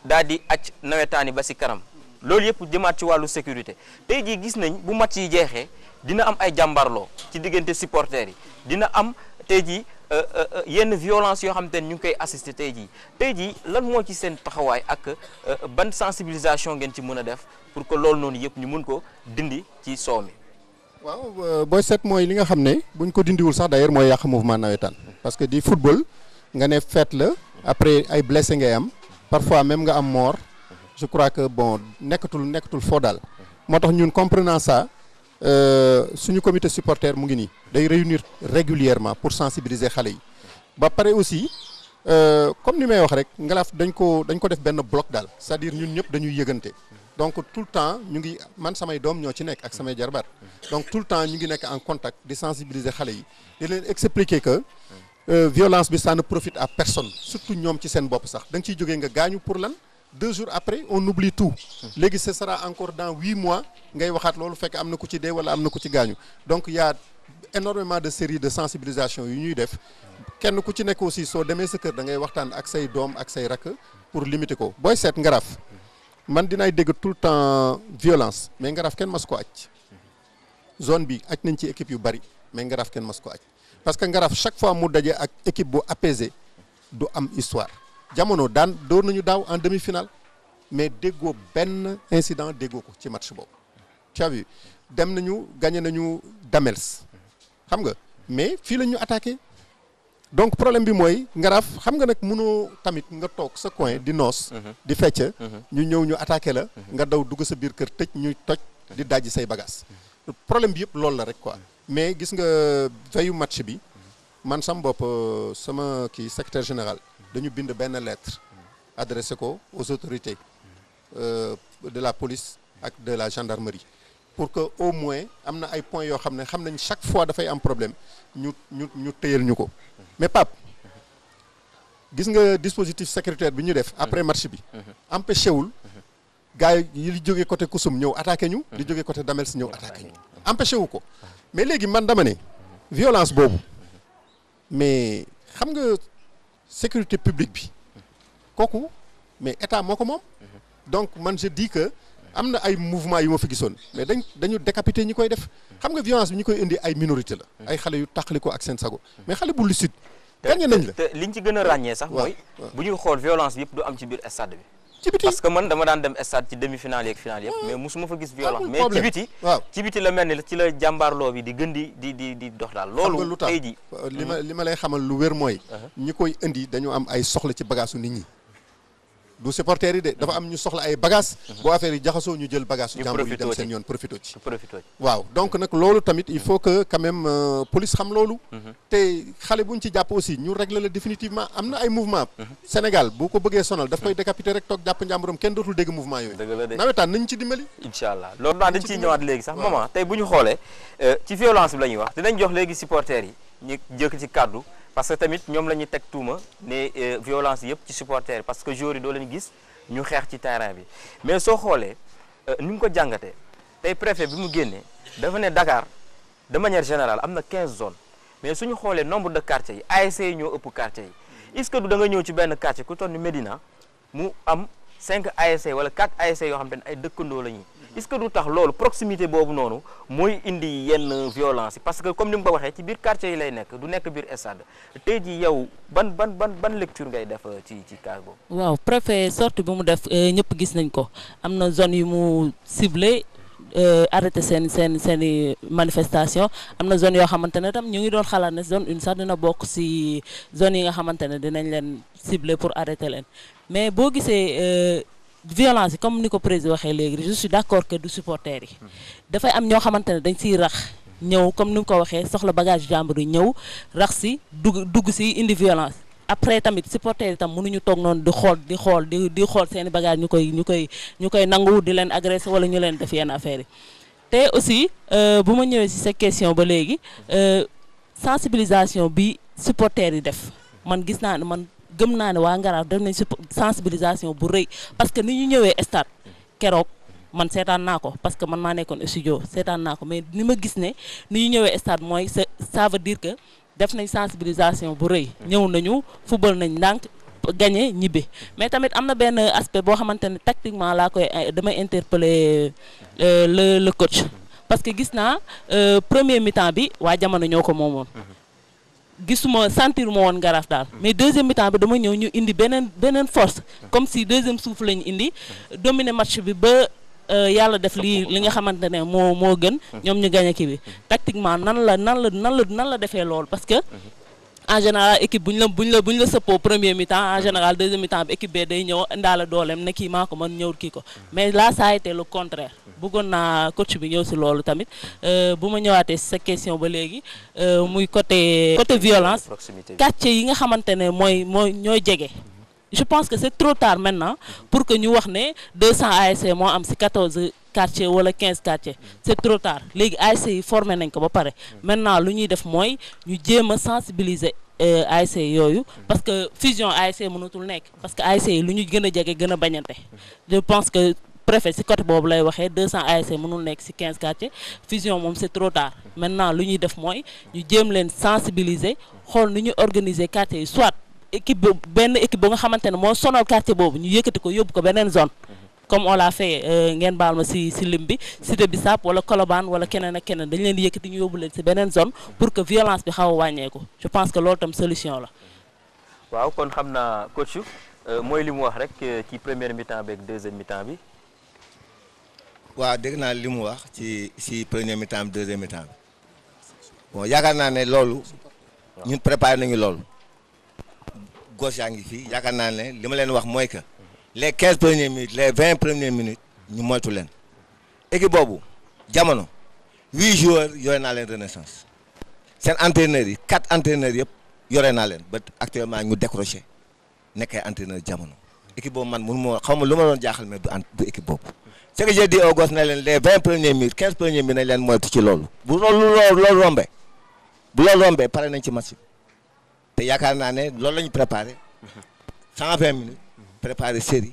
daal di acc nawetaan yi ba si kanam. loolu yëpp jëmaat ci wàllu sécurité tey jii gis nañ bu match yi jeexee dina am ay jàmbarloo ci diggante supporters yi dina am tey jii yenn violence yoo xam te ne ñu ngi koy assister tey jii lan moo ci seen taxawaay ak ban sensibilisation ngeen ci mën a def pour que loolu noonu yëpp ñu mun ko dindi ci soow mi. waaw booy seet mooy li nga xam ne buñ ko dindiwul sax d'ailleurs mooy yàq mouvement nawetaan parce que di football nga ne fête la après ay blessé ngay am parfois même nga am mort. je crois que bon nekkatul foo daal moo tax ñun comprenant ça suñu comité supporter mu ngi nii day réunir régulièrement pour sensibiliser xale yi ba pare aussi comme ni may wax rek Ngaraaf dañ ko def benn bloc daal c'est-à-dire ñun ñëpp dañuy yëgante donc tout le temps ñu ngi man samay doom ñoo ci nekk ak samay jarbaat donc tout le temps ñu ngi nekk en contact di sensibiliser xale yi di leen expliquer que violence bi ça ne profite à personne surtout ñoom ci seen bopp sax da nga ciy jógee nga gaañu pour lan 2 jours après on oublie tout léegi ce sera encore dans 8 mois ngay waxaat loolu fekk am na ku ci dee wala am na ku ci gaañu donc y a énormément de séries de sensibilisation yu ñuy def kenn ku ci nekk aussi soo demee sa kër da ngay waxtaan ak say doom ak say rakk pour limiter ko booy seet Ngaraaf man dinaay dégg tout le temps violence mais Ngaraaf kenn mas ko aj zone bi aj nañ ci équipe yu bari mais Ngaraaf kenn mas ko aj parce que Ngaraaf chaque fois mu daje ak équipe bu apaisé du am histoire jamono door nañu daaw en demi-finale mais déggoo benn incident déggoo ko ci match boobu tu as vu dem nañu gagné nañu Damels xam nga mais fii la ñu attaqué donc problème bi mooy Ngaraaf xam nga nag mënoo tamit nga toog sa coin di noos di fecc ñu ñëw ñu attaqué la nga daw dugg sa biir kër tëj ñuy toj di dajji say bagages problème bi yëpp loolu la rek quoi mais gis nga veyu match bi man sam bopp sama kii secrétaire général dañu bind benn lettre adressé ko aux autorités de la police ak de la gendarmerie pour que au moins am na ay points yoo xam ne xam nañ chaque fois dafay am problème ñu tëyal ñu ko mais Pape gis nga dispositif sécuritaire bi ñu def après match bi empêché wul gars yi li jógee côté Kusum ñëw attaqué ñu di jógee côté Damels ñëw attaqué ñu empêché wu ko mais léegi man dama ne violence boobu mais xam nga sécurité publique bi kooku mais état moo ko moom donc man je dis que am na ay mouvement yu ma fi gisoon mais dañu décapité ñi koy def xam nga violence bi ñi koy indi ay minorité la ay xale yu tàqali ko ak seen sago mais xale bu lucide gagné nañ la te liñ ci gën a ràññee sax mooy bu ñuy xool violence bi yëpp du am ci biir stade bi ci biti parce que man dama daan dem stade ci demi-finale yeeg finale yëpp mais musuma fa gis violence mais ci biti ci biti la mel ni ci la jàmbaarloo bi di gën di dox daal loolu lu tax tey ji li ma lay xamal lu wér mooy ñi koy indi dañu am ay soxla ci bagaasu nit ñi du supporter yi de dafa am ñu soxla ay bagages boo affaire yi jaxasoo ñu jël bagage su jàmbur yi dem seen yoon profito ci waaw donc nag loolu tamit il faut que quand même police xam loolu te xale buñ ci jàpp aussi ñu régler la définitivement am na ay mouvement Sénégal bu ko bëggee sonal daf koy décapiter rek toog jàpp njàmburam kenn dootul dégg mouvement yooyu nawetaan nañ ci dimbali incha allah loolu daal dañ ciy ñëwaat léegi sax maman tey bu ñu xoolee ci violence bi la ñuy wax dinañ jox léegi supporters yi ñu jëkk ci kàddu parce que tamit ñoom la ñuy teg tuuma ne violence yëpp ci supporters yi parce que joueurs yi doo leen gis ñu xeex ci terrain bi mais soo xoolee ni mu ko jàngatee tey préfet bi mu génnee dafa ne Dakar de manière générale am na 15 zones mais suñu xoolee nombre de quartiers yi ASC yi ñoo ëpp quartiers yi est-ce que du da nga ñëw ci benn quartier ku toll ni Médina mu am 5 ASC wala 4 ASC yoo xam te ne ay dëkkandoo la ñuy est-ce que du tax loolu proximité boobu noonu mooy indi yenn violence yi parce que comme ni mu ko waxee ci biir quartier yi lay nekk du nekk biir stade tey jii yow ban lecture ngay def ci cas boobu. waaw préfet sortie bi mu def ñëpp gis nañ ko am na zone yu mu ciblé arrêté seen manifestation am na zone yoo xamante ne tam ñu ngi doon xalaat ne zone une sax dina bokk si zone yi nga xamante ne dinañ leen ciblé pour arrêter leen mais boo gisee. violence yi comme ni ko président waxee léegi je suis d'accord que du supporter yi dafay am ñoo xamante ne dañ siy rax ñëw comme ni mu ko waxee soxla bagage jàmbur yi ñëw rax si dugg si indi violence après tamit supporter yi tam mënuñu toog noonu di xool seen i bagage ñu koy nangu di leen agressé wala ñu leen def yenn affaires yi te aussi bu ma ñëwee si sa question ba léegi sensibilisation bi supporter yi def man gis naa ne man gëm naa ne waa Ngaraaf def nañ sensibilisation bu rëy parce que ni ñu ñëwee stade keroog man seetaan naa ko parce que man maa nekkoon studio seetaan naa ko mais ni ma gis ne ni ñu ñëwee stade mooy ça veut dire que def nañ sensibilisation bu rëy ñëw nañu football nañ ndànk gagné ñibbi mais tamit am na benn aspect boo xamante ne tactiquement damay interpeller le coach parce que gis naa premier mi-temps bi waa jamono ñoo ko moomoon gisuma sentir ma woon Ngaraaf daal mais deuxième mi-temps bi dama ñëw ñu indi beneen force comme si deuxième souffle lañu indi dominer match bi ba yàlla def li nga xamante ne moo gën ñoom ñu gagné kii bi tactiquement nan la defee loolu parce que en général équipe buñ la sëppoo premier mi-temps en général deuxième mi-temps bi équipe bee day ñëw indaale dooleem ne kii maa ko mën ñëw kii ko mais là ça a été le contraire bëggoon naa coach bi ñëw si loolu tamit bu ma ñëwaatee si sa question ba léegi muy côté violence quartier yi nga xamante ne mooy ñooy jege je pense que c'est trop tard maintenant pour que ñu wax ne 200 ASC moo am si 14 quartiers wala 15 quartiers c'est trop tard léegi ASC yi formé nañ ko ba pare maintenant lu ñuy def mooy ñu jéem a sensibiliser ASC yooyu parce que fusion ASC mënatul nekk parce que ASC yi lu ñu gën a jege gën a bañante je pense que préfet si côté boobu lay waxee 200 ASC mënul nekk si 15 quartiers fusion moom c'est trop tard maintenant lu ñuy def mooy ñu jéem leen sensibiliser xool nu ñu organiser quartier yi soit benn équipe bu nga xamante ne moo sonal quartier boobu ñu yëkkati ko yóbbu ko beneen zone comme on l'a fait ngeen baal ma si lim bi Cité Bissap wala Colobane wala keneen ak keneen dañ leen di yëkkati ñu yóbbu leen si beneen zone pour que violence bi xaw a wàññeeku je pense que loolu tam solution la. waaw kon xam naa coach mooy li mu wax rek ci première mi-temps bi ak deuxième mi-temps bi. waaw dégg naa li mu wax ci premier mi-temps deuxième mi-temps bon yaakaar naa ne loolu ñun préparé nañu loolu gauche yaa ngi fii yaakaar naa ne li ma leen wax mooy que les 15 premières minutes les 20 premières minutes ñu moytu leen équipe boobu jamono 8 joueurs yore naa leen renaissance seen entraîneurs yi 4 entraîneurs yëpp yore naa leen ba actuellement ñu décroché nekkee entraîneur jamono équipe boobu man mënu ma xaw ma lu ma doon jaaxal mais du équipe boobu. ce que j'ai dit au gosse ne leen les 20 premières minutes 15 premières minutes nañ leen moytu ci loolu bu loolu rombee pare nañ ci match bi te yaakaar naa ne loolu la ñu préparé 120 minutes préparé série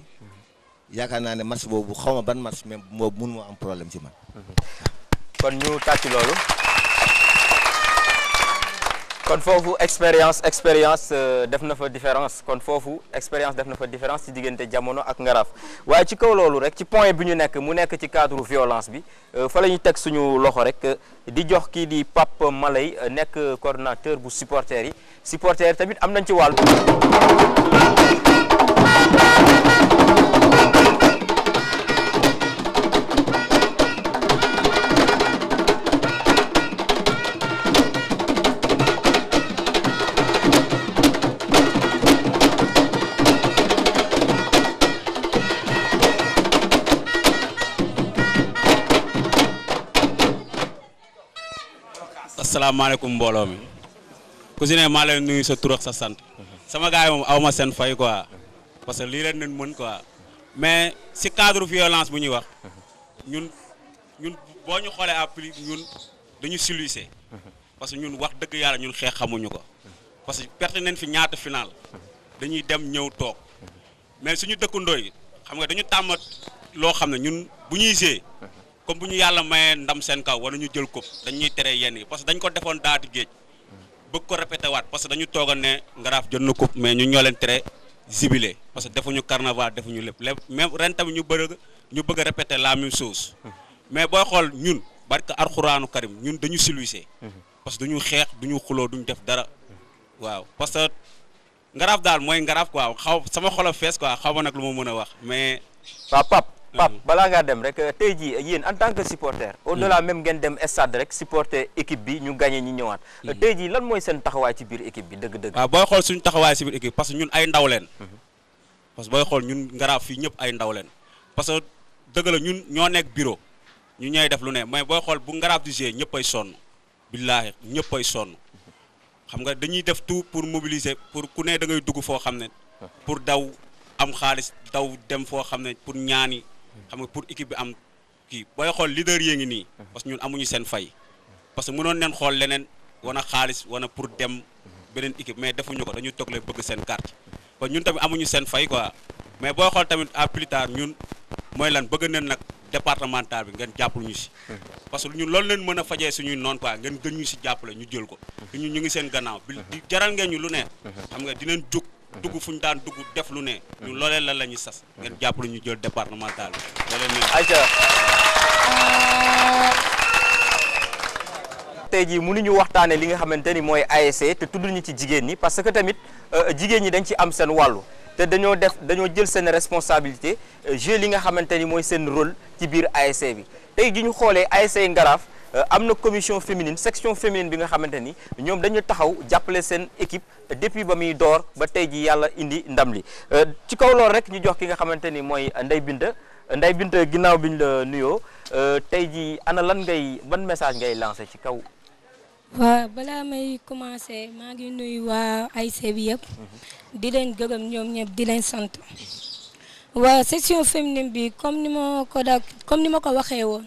yaakaar naa ne match boobu xaw ma ban match même boobu mënu ma am problème ci man. kon ñu tàcc loolu kon foofu expérience def na fa différence kon foofu expérience def na fa différence ci diggante Jamono ak Ngaraaf waaye ci kaw loolu rek ci point bi ñu nekk mu nekk ci cadre violence bi fa la ñuy teg suñu loxo rek di jox kii di Pape Malay nekk coordonnateur bu supporters yi tamit am nañ ci wàllu. asalaamaaleykum mbooloo mi ku si ne maa leen nuyu sa tur ak sa sant sama gars yi moom aw ma seen fay quoi parce que lii leen nañ mën quoi mais si cadre violence bu ñuy wax ñun boo ñu xoolee à plus ñun dañu siluissé parce que ñun wax dëgg yàlla ñun xeex xamuñu ko parce que perte nañ fi ñaata final dañuy dem ñëw toog mais suñu dëkkandoo yi xam nga dañu tàmm loo xam ne ñun bu ñuy gée comme bu ñu yàlla mayee ndam seen kaw wala ñu jël ko dañuy tere yenn yi parce que dañ ko defoon daati géej bëgg ko répété waat parce que dañu toogoon ne Ngaraaf jot na coupe mais ñu ñoo leen tere zibilé parce que defuñu carnaval defuñu lépp même ren tamit ñu bëgg a répété la même chose mais booy xool ñun barka Alxuraanu Karim ñun dañu siluissé parce que duñu xeex duñu xuloo duñu def dara waaw parce que Ngaraaf daal mooy Ngaraaf quoi xaw sama xolo fees quoi xaw ma nag lu ma mën a wax mais waaw Pape balaa ngaa dem rek tey jii yéen en tant que supporter au-delà même ngeen dem stade rek supporter équipe bi ñu gagné ñi ñëwaat tey jii lan mooy seen taxawaay ci biir équipe bi dëgg-dëgg waaw booy xool suñu taxawaay ci biir équipe parce que ñun ay ndaw leen parce que booy xool ñun Ngaraaf fii ñëpp ay ndaw leen parce que dëgg la ñun ñoo nekk bureau ñu ñooy def lu ne mais booy xool bu Ngaraaf di jouer ñëpp ay sonn billaahi ñëpp ay sonn xam nga dañuy def tout pour mobiliser pour ku ne da ngay dugg foo xam ne pour daw am xaalis daw dem foo xam ne pour ñaani xam nga pour équipe bi am kii booy xool leader yee ngi nii parce que ñun amuñu seen fay parce que mënoon neen xool leneen wana xaalis wana pour dem beneen équipe mais defuñu ko dañu toog leen bëgg seen carte kon ñun tamit amuñu seen fay quoi mais booy xool tamit à plus tard ñun mooy lan bëgg neen nag départemental bi ngeen jàppale ñu si parce que ñun loolu leen mën a fajee suñuy noon quoi ngeen gën ñu si jàppale ñu jël ko ñun ñu ngi seen gannaaw bi jaral ngeen ñu lu ne xam nga dinañ jóg dugg fu ñu daan dugg def lu ne ñun loolee la ñuy sas ngeen jàppale ñu jël départemental bi loolee ne ayca tey jii mënuñu waxtaane li nga xamante ni mooy ASC te tudd ñu ci jigéen ñi parce que tamit jigéen ñi dañ ci am seen wàllu te dañoo jël seen responsabilité jouer li nga xamante ni mooy seen rôle ci biir ASC bi tey ji ñu xoolee ASC Ngaraaf am na commission féminine section féminine bi nga xamante ni ñoom dañu taxaw jàppale seen équipe depuis ba muy door ba tey ji yàlla indi ndam li ci kaw loolu rek ñu jox ki nga xamante ni mooy Ndeye Binta ginnaaw bi ñu la nuyoo tey ji ana ban message ngay lancé ci kaw. waaw balaa may commencé maa ngi nuyu waa ASC bi yëpp di leen gërëm ñoom ñëpp di leen sant waa section féminine bi comme ni ma ko waxee woon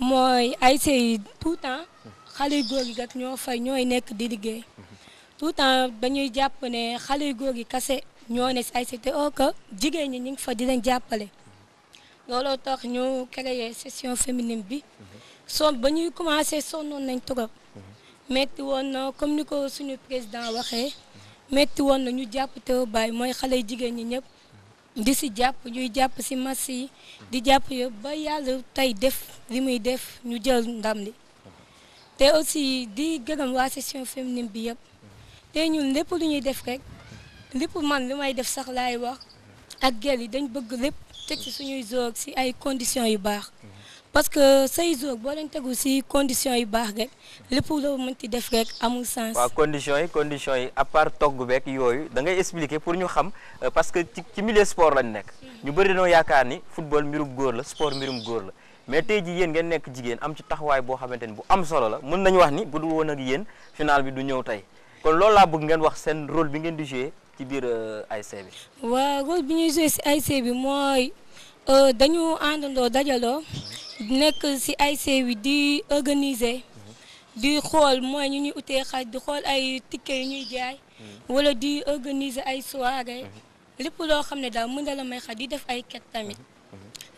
mooy ASC yi tout temps xale yu góor yi kat ñooy nekk di liggéey tout temps dañuy jàpp ne xale yu góor yi kase ñoo ne si ASC te oo que jigéen ñi ñu ngi fa di leen jàppale looloo tax ñu créé section féminine bi ba ñuy commencé sonnoon nañ trop metti woon na comme ni ko suñu président waxee metti woon na ñu jàpp te bàyyi mooy xale jigéen ñi ñëpp di si jàpp ñuy jàpp si match yi di jàpp yëpp ba yàlla tey def li muy def ñu jël ndam li te aussi di gërëm waa section féminine bi yëpp te ñun lépp lu ñuy def rek lépp man li may def sax laay wax ak gel yi dañ bëgg lépp teg ci suñuy zoog si ay conditions yu baax parce que say jour boo leen tegu si conditions yu baax rek lépp loo mënti def rek amul sens. waaw conditions yi à part togg beeg yooyu da ngay expliquer pour ñu xam parce que ci milieu sport lañ nekk ñu bëri dañoo yaakaar ni football mbirum góor la sport mbirum góor la mais tey jii yéen ngeen nekk jigéen am ci taxawaay boo xamante ni bu am solo la mën nañu wax ni bu dul woon ak yéen final bi du ñëw tey kon loolu laa bëgg ngeen wax seen rôle bi ngeen di jouer ci biir ASC bi. waaw rôle bi ñuy jouer si ASC bi mooy dañu àndandoo dajaloo nekk si ASC bi di organiser di xool mooy ñu ñuy utee xaj di xool ay ticket yu ñuy jaay wala di organiser ay soirée lépp loo xam ne daal mën na la may xaj di def ay ket tamit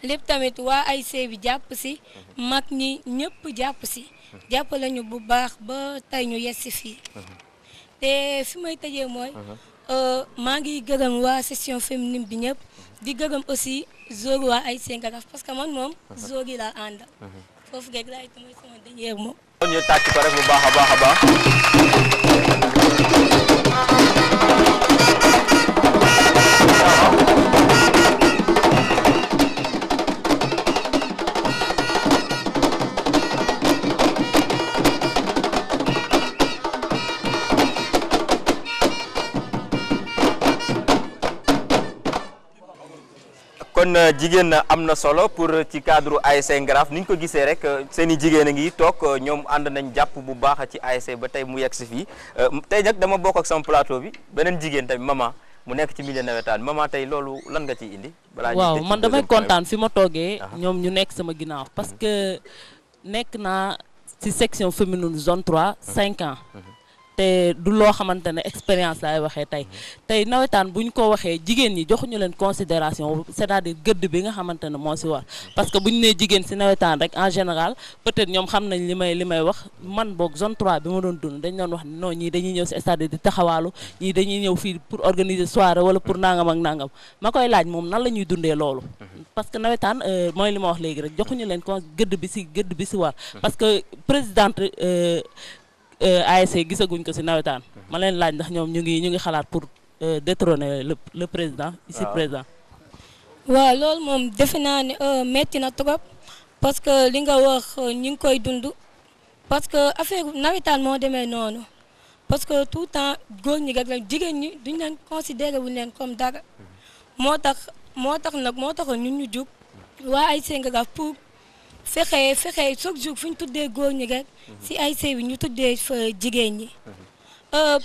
lépp tamit waa ASC bi jàpp si mag ñi ñëpp jàpp si jàppale ñu bu baax ba tey ñu yegsi fii te fi may tëjee mooy maa ngi gërëm waa section féminine bi ñëpp di gërëm aussi zone waa ASC Ngaraf parce que man moom zone yi laa àndal foofu rek laay mooy sama dernier mot. ñu tàcc ko rek bu baax a baax a baax. kon jigéen am na solo pour ci cadre ASC Ngaraf ni ñu ko gisee rek seen i jigéen a ngi toog ñoom ànd nañ jàpp bu baax ci ASC ba tey mu yegg si fii tey nag dama bokk ak sama plateau bi beneen jigéen tamit maman mu nekk ci milieu nawetaan maman tey loolu lan nga ciy indi. waaw man damay kontaan fi ma toogee ñoom ñu nekk sama ginnaaw parce que nekk naa ci section féminine zone 3 5 ans. te du loo xamante ne expérience laay waxee tey nawetaan bu ñu ko waxee jigéen ñi joxuñu leen considération c'est-à-dire gëdd bi nga xamante ne moo si war parce que bu ñu nee jigéen si nawetaan rek en général peut-être ñoom xam nañ li may wax man boog zone 3 bi ma doon dund dañ doon wax non ñii dañuy ñëw si stade di taxawaalu ñii dañuy ñëw fii pour organiser soirée wala pour nangam ak nangam ma koy laaj moom nan la ñuy dundee loolu parce que nawetaan mooy li ma wax léegi rek joxuñu leen gëdd bi si war parce que présidente ASC gisaguñ ko si nawetaan ma leen laaj ndax ñoom ñu ngi xalaat pour détrôner le président ici présent. waaw loolu moom defe naa ne metti na trop parce que li nga wax ñu ngi koy dund parce que affaire nawetaan moo demee noonu parce que tout le temps góor ñi rek la jigéen ñi duñ leen considéré wuñ leen comme dara moo tax ñun ñu jug waa ASC Ngaraf pour fexe chaque jour fu ñu tuddee góor ñi rek si ASC bi ñu tuddee fa jigéen ñi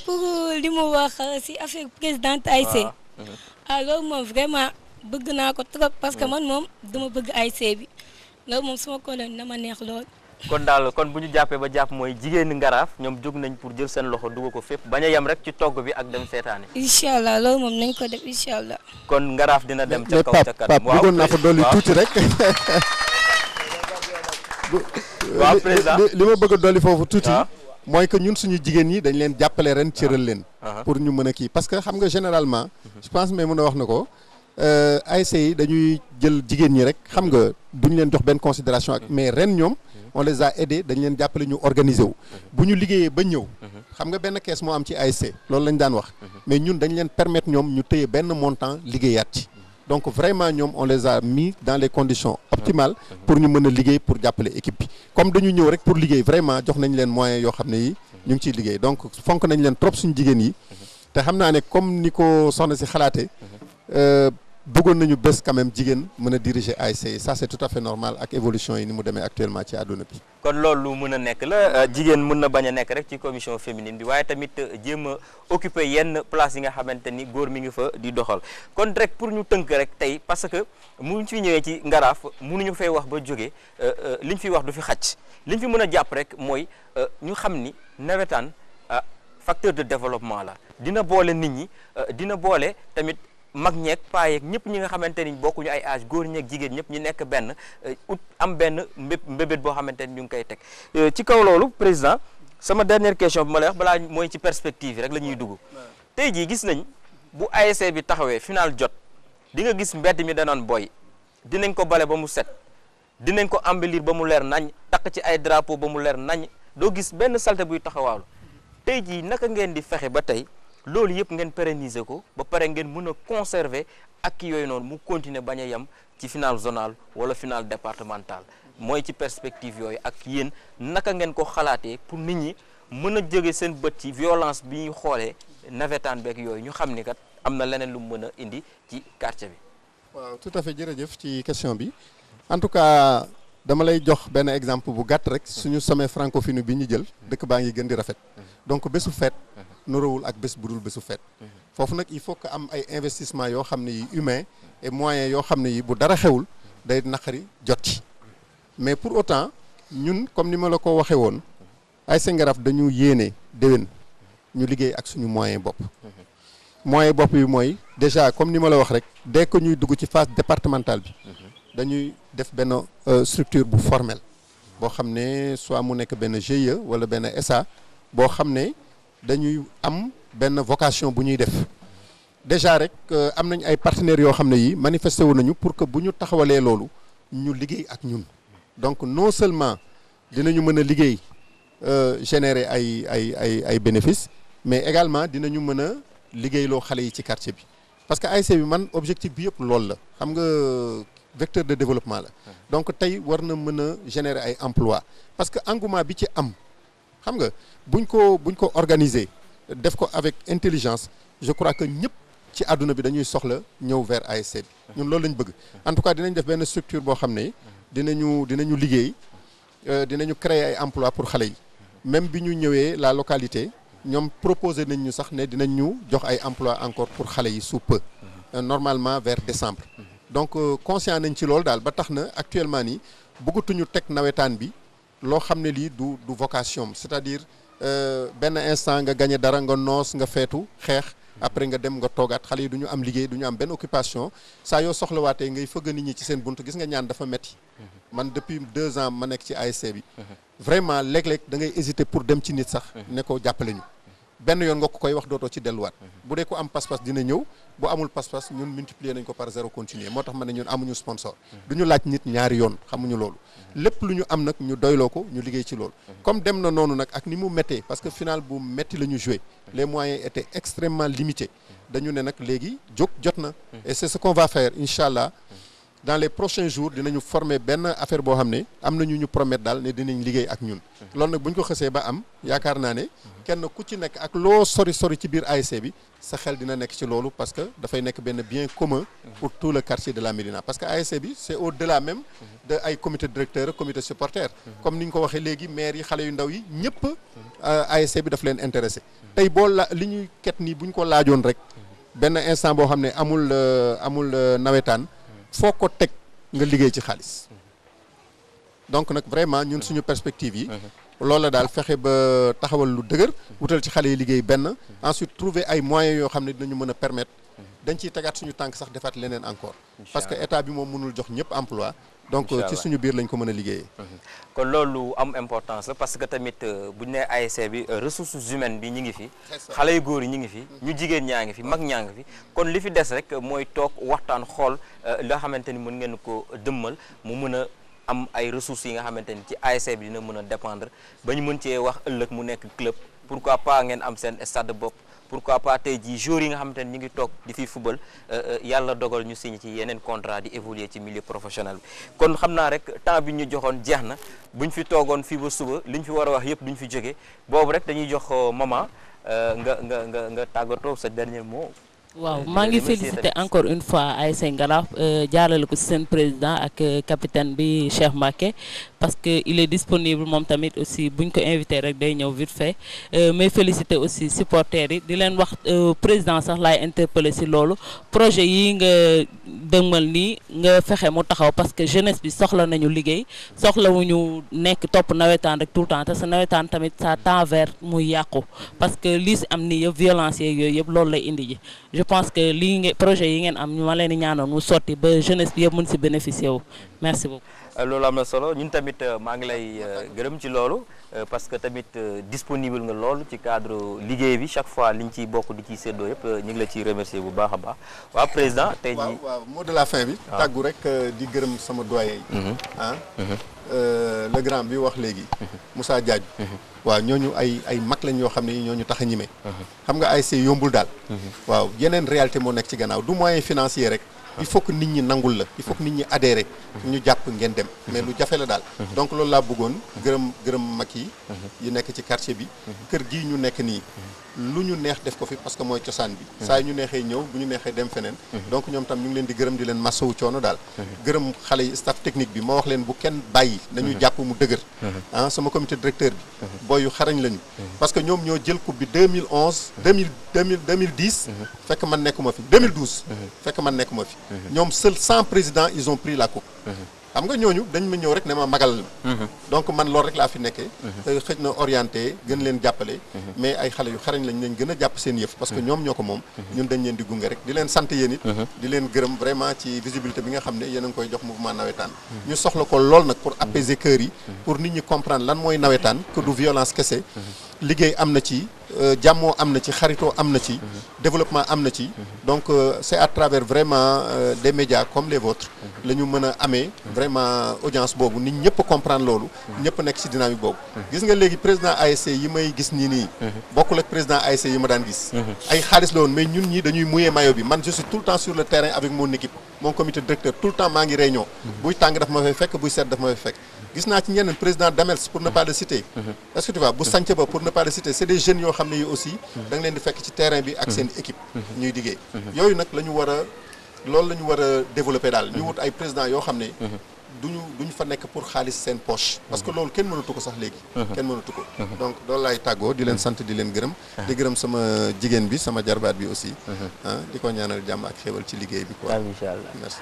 pour li mu wax si affaire présidente ASC loolu moom vraiment bëgg naa ko trop parce que man moom dama bëgg ASC bi loolu moom suma ko leen dama neex lool. kon bu ñu jàppee ba jàpp mooy jigéenu Ngaraf ñoom jóg nañ pour jël seen loxo dugal ko fépp bañ a yem rek ci togg bi ak dem seetaani. incha allah loolu moom nañ ko def incha allah. kon Ngaraf dina dem ca kaw ca kanam. waaw bëggoon naa fa dolli tuuti rek. waaw président li ma bëgg a dolli foofu tuuti mooy que ñun suñu jigéen ñi dañ leen jàppale ren cëral leen pour ñu mën a kii parce que xam nga généralement je pense mais mën a wax na ko ASC yi dañuy jël jigéen ñi rek xam nga duñ leen jox benn considération ak mais ren ñoom on les a aidés dañ leen jàppale ñu organiser wu bu ñu liggéeyee ba ñëw xam nga benn kees moo am ci ASC loolu lañ daan wax mais ñun dañ leen permettre ñoom ñu téye benn montant liggéeyaat ci donc vraiment ñoom on les a mis dans les conditions optimales pour ñu mën a liggéey pour jàppale équipe bi comme dañu ñëw rek pour liggéey vraiment jox nañ leen moyens yoo xam ne yi ñu ngi ciy liggéey donc fonk nañ leen trop suñu jigéen yi te xam naa ne comme ni ko soxna si xalaatee bëggoon nañu bés quand même jigéen mën a diriger ASC yi ça c'est tout à fait normal ak évolution yi ni mu demee actuellement ci àdduna bi. kon loolu mën a nekk la jigéen mën na bañ a nekk rek ci commission féminine bi waaye tamit jéem a occuper yenn place yi nga xamante ni góor mi ngi fa di doxal kon rek pour ñu tënk rek tey parce que muñ fi ñëwee ci Ngaraf mënuñu fay wax ba jógee liñ fi wax du fi xacc liñ fi mën a jàpp rek mooy ñu xam ni nawetaan facteur de développement la dina boole nit ñi dina boole tamit. mag ñeeg paa yeeg ñëpp ñi nga xamante ni bokkuñu ay âge góor ñeeg jigéen ñëpp ñu nekk benn am benn mbébét boo xamante ni ñu ngi koy teg ci kaw loolu président sama dernière question bi ma lay wax balaa mooy ci perspective rek la ñuy dugg tey jii gis nañ bu ASC bi taxawee final jot di nga gis mbedd mi danoon boy dinañ ko bale ba mu set dinañ ko embellir ba mu leer nañ takk ci ay drapeau ba mu leer nañ doo gis benn salte buy taxawaalu tey jii naka ngeen di fexe ba tey loolu yëpp ngeen pérenniser ko ba pare ngeen mën a conserver ak yooyu noonu mu continuer bañ a yem ci final zonal wala final départemental mooy ci perspective yooyu ak yéen naka ngeen ko xalaatee pour nit ñi mën a jóge seen bët ci violence bi ñu xoolee navétane beeg yooyu ñu xam ni kat am na leneen lu mu mën a indi ci quartier bi. waaw tout à fait jërëjëf ci question bi en tout cas dama lay jox benn exemple bu gàtt rek suñu sommet francophonie bi ñu jël dëkk baa ngi gën di rafet donc bésu fête nuróowul ak bés bu dul bésu fête foofu nag il faut que am ay investissement yoo xam ne yi humain et moyens yoo xam ne yi bu dara xewul day naqari jot ci mais pour autant ñun comme ni ma la ko waxee woon ASC Ngaraaf dañu yéene déwén ñu liggéey ak suñu moyen bopp moyen bopp bi mooy déjà comme ni ma la wax rek dès que ñuy dugg ci phase départementale bi dañuy def benn structure bu formelle boo xam ne soit mu nekk benn GIE wala benn SA boo xam ne dañuy am benn vocation bu ñuy def déjà rek am nañ ay partenaires yoo xam ne yi manifesté wu nañu pour que bu ñu taxawalee loolu ñu liggéey ak ñun donc non seulement dinañu mën a liggéey générer ay bénéfices mais également dinañu mën a liggéeyloo xale yi ci quartier bi parce que ASC bi man objectif bi yëpp loolu la xam nga vecteur de développement la donc tey war na mën a générer ay emploi parce que engouement bi ci am xam nga buñ ko organiser def ko avec intelligence je crois que ñëpp ci àdduna bi dañuy soxla ñëw vers ASC bi ñun loolu lañ bëgg en tout cas dinañ def benn structure boo xam ne dinañu liggéey dinañu créer ay emploi pour xale yi même bi ñu ñëwee la localité ñoom proposé nañ ñu sax ne dinañ ñu jox ay emploi encore pour xale yi sous peu normalement vers décembre donc conscient nañ ci loolu daal ba tax na actuellement nii bëggatuñu teg nawetaan bi loo xam ne lii du vocation c'est-à-dire benn instant nga gagné dara nga noos nga feetu xeex après nga dem nga toogaat xale yi du ñu am liggéey du ñu am benn occupation saa yoo soxlawaatee ngay fëgg nit ñi ci seen bunt gis nga ñaan dafa metti man depuis 2 ans ma nekk ci ASC bi vraiment léeg-léeg da ngay hésiter pour dem ci nit sax ne ko jàppale ñu benn yoon nga ko koy wax dootoo ci delluwaat bu dee ko am pas-pas dina ñëw bu amul pas-pas ñun multiplier nañ ko par 0 continuer moo tax ma ne ñun amuñu sponsor du ñu laaj nit ñaari yoon xamuñu loolu lépp lu ñu am nag ñu doyloo ko ñu liggéey ci loolu comme dem na noonu nag ak ni mu méttee parce que final bu métti la ñu joué les moyens étaient extrêmement limités dañu ne nag léegi jóg jot na et c'est ce qu'on va faire incha allah dans les prochains jours dinañu former benn affaire boo xam ne am na ñu promettre daal ne dinañ liggéey ak ñun loolu nag bu ñu ko xësee ba am yaakaar naa ne kenn ku ci nekk ak loo sori ci biir ASC bi sa xel dina nekk ci loolu parce que dafay nekk benn bien commun pour tout le quartier de la Médina parce que ASC bi c'est au-delà même de ay comité directeur comité supporter comme ni ñu ko waxee léegi maire yi xale yu ndaw yi ñëpp ASC bi daf leen intéressé tey boo li ñuy ket nii bu ñu ko laajoon rek benn instant boo xam ne amul nawetaan foo ko teg nga liggéey ci xaalis donc nag vraiment ñun suñu perspective yi loolu la daal fexe ba taxawal lu dëgër wutal ci xale yi liggéey benn ensuite trouver ay moyens yoo xam ne dinañu mën a permettre dañ ciy tegaat suñu tànk sax defaat leneen encore parce que état bi moom mënul jox ñëpp emploi donc ci suñu biir lañ ko mën a liggéeyee kon loolu am importance la parce que tamit bu ñu nee ASC bi ressources humaines bi ñi ngi fi xale yu góor yi ñi ngi fi ñu jigéen ñaa ngi fi mag ñaa ngi fi kon li fi des rek mooy toog waxtaan xool loo xamante ni mën ngeen ko dëmmal mu mën a am ay ressources yi nga xamante ni ci ASC bi dina mën a dépendre ba ñu mën cee wax ëllëg mu nekk club pourquoi pas ngeen am seen stade de bopp pourquoi pas tey jii joueurs yi nga xamante ni ñu ngi toog di fi football yàlla dogal ñu signé ci yeneen contrat di évoluer ci milieu professionnel bi kon xam naa rek temps bi ñu joxoon jeex na buñ fi toogoon fii ba suba liñ fi war a wax yëpp duñ fi jóge boobu rek dañuy jox maman nga tàggatoo sa dernier mot. waaw maa ngi féliciter encore une fois ASC Ngaraaf jaarale ko ci seen président ak capitaine bi Cheikh Mbacké parce que il est disponible moom tamit aussi buñ ko invité rek day ñëw vite fait mais féliciter aussi supporters yi di leen wax président sax laay interpeller ci loolu projet yi nga dëgmal nii nga fexe mu taxaw parce que jeunesse bi soxla nañu liggéey soxlawuñu nekk topp nawetaan rek tout le temps te sa nawetaan tamit ça tend vers muy yàqu parce que lii ci am nii yëpp violence yeeg yooyu yëpp loolu lay indi ji je pense que lii ngeen projet yi ngeen am ñu ma leen di ñaanoon mu sotti ba jeunesse bi yëpp mën ci bénéficier wu merci beaucoup. loolu am na solo ñun tamit maa ngi lay gërëm ci loolu parce que tamit disponible nga loolu ci cadre liggéey bi chaque fois liñ ciy bokk di ciy séddoo yëpp ñu ngi la ciy remercier bu baax a baax waaw président tey jii waaw mot de la fin bi tàggu rek di gërëm sama doyen yi le grand bi wax léegi Moussa Diagne waaw ñooñu ay mag lañ yoo xam ne ñooñu tax a ñime xam nga ASC yombul daal waaw yeneen réalité moo nekk ci gannaaw du moyen financier rek il faut que nit ñi nangul la il faut que nit ñi adhérer ñu jàpp ngeen dem mais lu jafe la daal donc loolu laa bëggoon gërëm mag yi nekk ci quartier bi kër gii ñu nekk nii lu ñu neex def ko fi parce que mooy cosaan bi saa ñu neexee ñëw bu ñu neexee dem feneen donc ñoom tam ñu ngi leen di gërëm di leen massawu coono daal gërëm xale yi staff technique bi ma wax leen bu kenn bàyyi nañu jàpp mu dëgër sama comité directeur bi booy yu xarañ lañu parce que ñoom ñoo jël coupe bi 2010 fekk man nekkuma fi 2012 fekk man nekkuma fi ñoom seul 100 présidents ils ont pris la coupe xam nga ñooñu dañ ma ñëw rek ne ma magal donc man loolu rek laa fi nekkee xëj na orienté gën leen jàppale mais ay xale yu xarañ lañ gën a jàpp seen yëf parce que ñoom ñoo ko moom ñun dañ leen di gunge rek di leen sant yéen it di leen gërëm vraiment ci visibilité bi nga xam ne yéen a ngi koy jox mouvement nawetaan ñu soxla ko lool nag pour apaiser cœur yi pour nit ñi comprendre lan mooy nawetaan que du violence kese liggéey am na ci jàmmoo am na ci xaritoo am na ci développement am na ci donc c'est à travers vraiment des médias comme les vôtres la ñu mën a amee vraiment audience boobu nit ñëpp comprendre loolu ñëpp nekk ci dynamique boobu gis nga léegi président ASC yi may gis nii bokkul ak président ASC yi ma daan gis ay xaalis la woon mais ñun ñi dañuy mouiller maillot bi man je suis tout le temps sur le terrain avec mon équipe mon comité directeur tout le temps maa ngi réunion buy tàng daf ma fay fekk buy sedd daf ma fay fekk gis naa ci ñeneen président Damels pour ne pas le citer est-ce que tu vois bu sànc ba pour ne pas le citer c'est des jeunes yoo xam ne yi aussi da nga leen di fekk ci terrain bi ak seen équipe ñuy liggéey yooyu nag la ñu war a loolu la ñu war a développer daal ñu wut ay président yoo xam ne duñu fa nekk pour xaalis seen poche parce que loolu kenn mënatu ko sax léegi kenn mënatu ko donc loolu laay tàggoo di leen sant di leen gërëm di gërëm sama jigéen bi sama jarbaat bi aussi di ko ñaanal jàmm ak xéwal ci liggéey bi quoi inchallah merci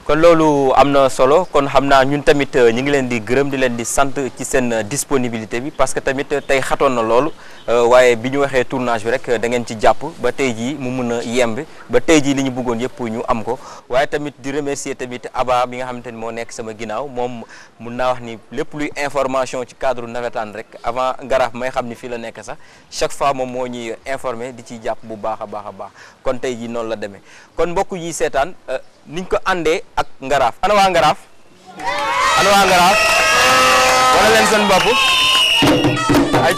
kon loolu am na solo kon xam naa ñun tamit ñu ngi leen di gërëm di leen di sant ci seen disponibilité bi parce que tamit tey xatoon na loolu waaye bi ñu waxee tournage bi rek da ngeen ci jàpp ba tey jii mu mun a yemb ba tey jii li ñu bëggoon yëpp ñu am ko waaye tamit di remercier tamit Aba bi nga xamante ni moo nekk sama ginnaaw moom mun naa wax ni lépp luy information ci cadre navétane rek avant Ngaraaf may xam ni fii la nekk sax chaque fois moom moo ñuy informé di ciy jàpp bu baax a baax a baax kon tey jii noonu la demee kon mbokk yi seetaan niñ ko àndee ak Ngaraaf ana waa Ngaraaf wala leen seen bopp ay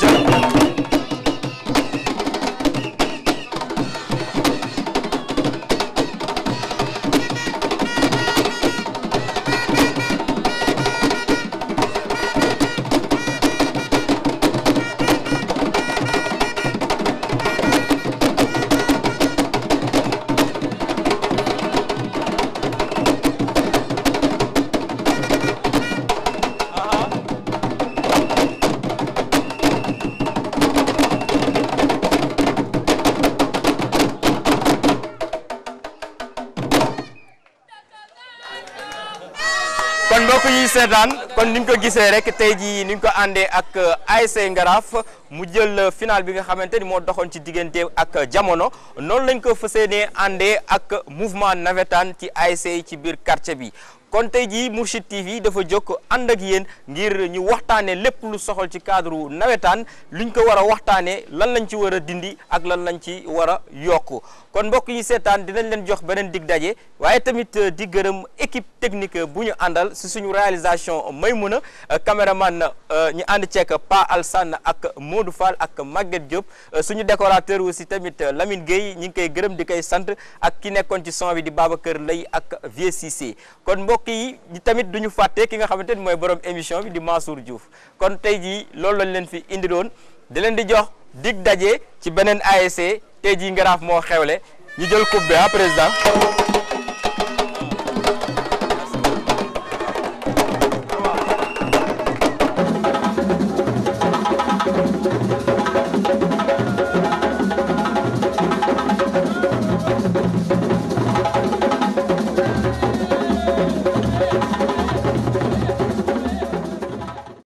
kon mbokk yi seetaan kon ni ñu ko gisee rek tey jii ni ñu ko àndee ak ASC Ngaraaf mu jël final bi nga xamante ni moo doxoon ci diggante ak jamono noonu lañ ko fas yéenee àndee ak mouvement navétane ci ASC yi ci biir quartier bi. kon tey jii Mourchid TV dafa jóg ànd ak yéen ngir ñu waxtaanee lépp lu soxal ci cadre nawetaan luñ ko war a waxtaanee lan lañ ci war a dindi ak lan lañ ci war a yokk kon mbokk yi seetaan dinañ leen jox beneen dig daje waaye tamit di gërëm équipe technique bu ñu àndal si suñu réalisation Maymouna caméraman ñu ànd ceek Pa Alsane ak Modou Fall ak Maguette Diop suñu décorateur aussi tamit Lamine Gueye ñi ngi koy gërëm di koy sant ak ki nekkoon ci son bi di Babacar Lay ak Vieux Cissé kon mbokk yi tamit duñu fàtte ki nga xamante ni mooy borom émission bi di Mansour Diouf kon tey jii loolu lañ leen fi indi doon di leen di jox dig daje ci beneen ASC tey jii Ngaraaf moo xewle ñu jël coupe bi président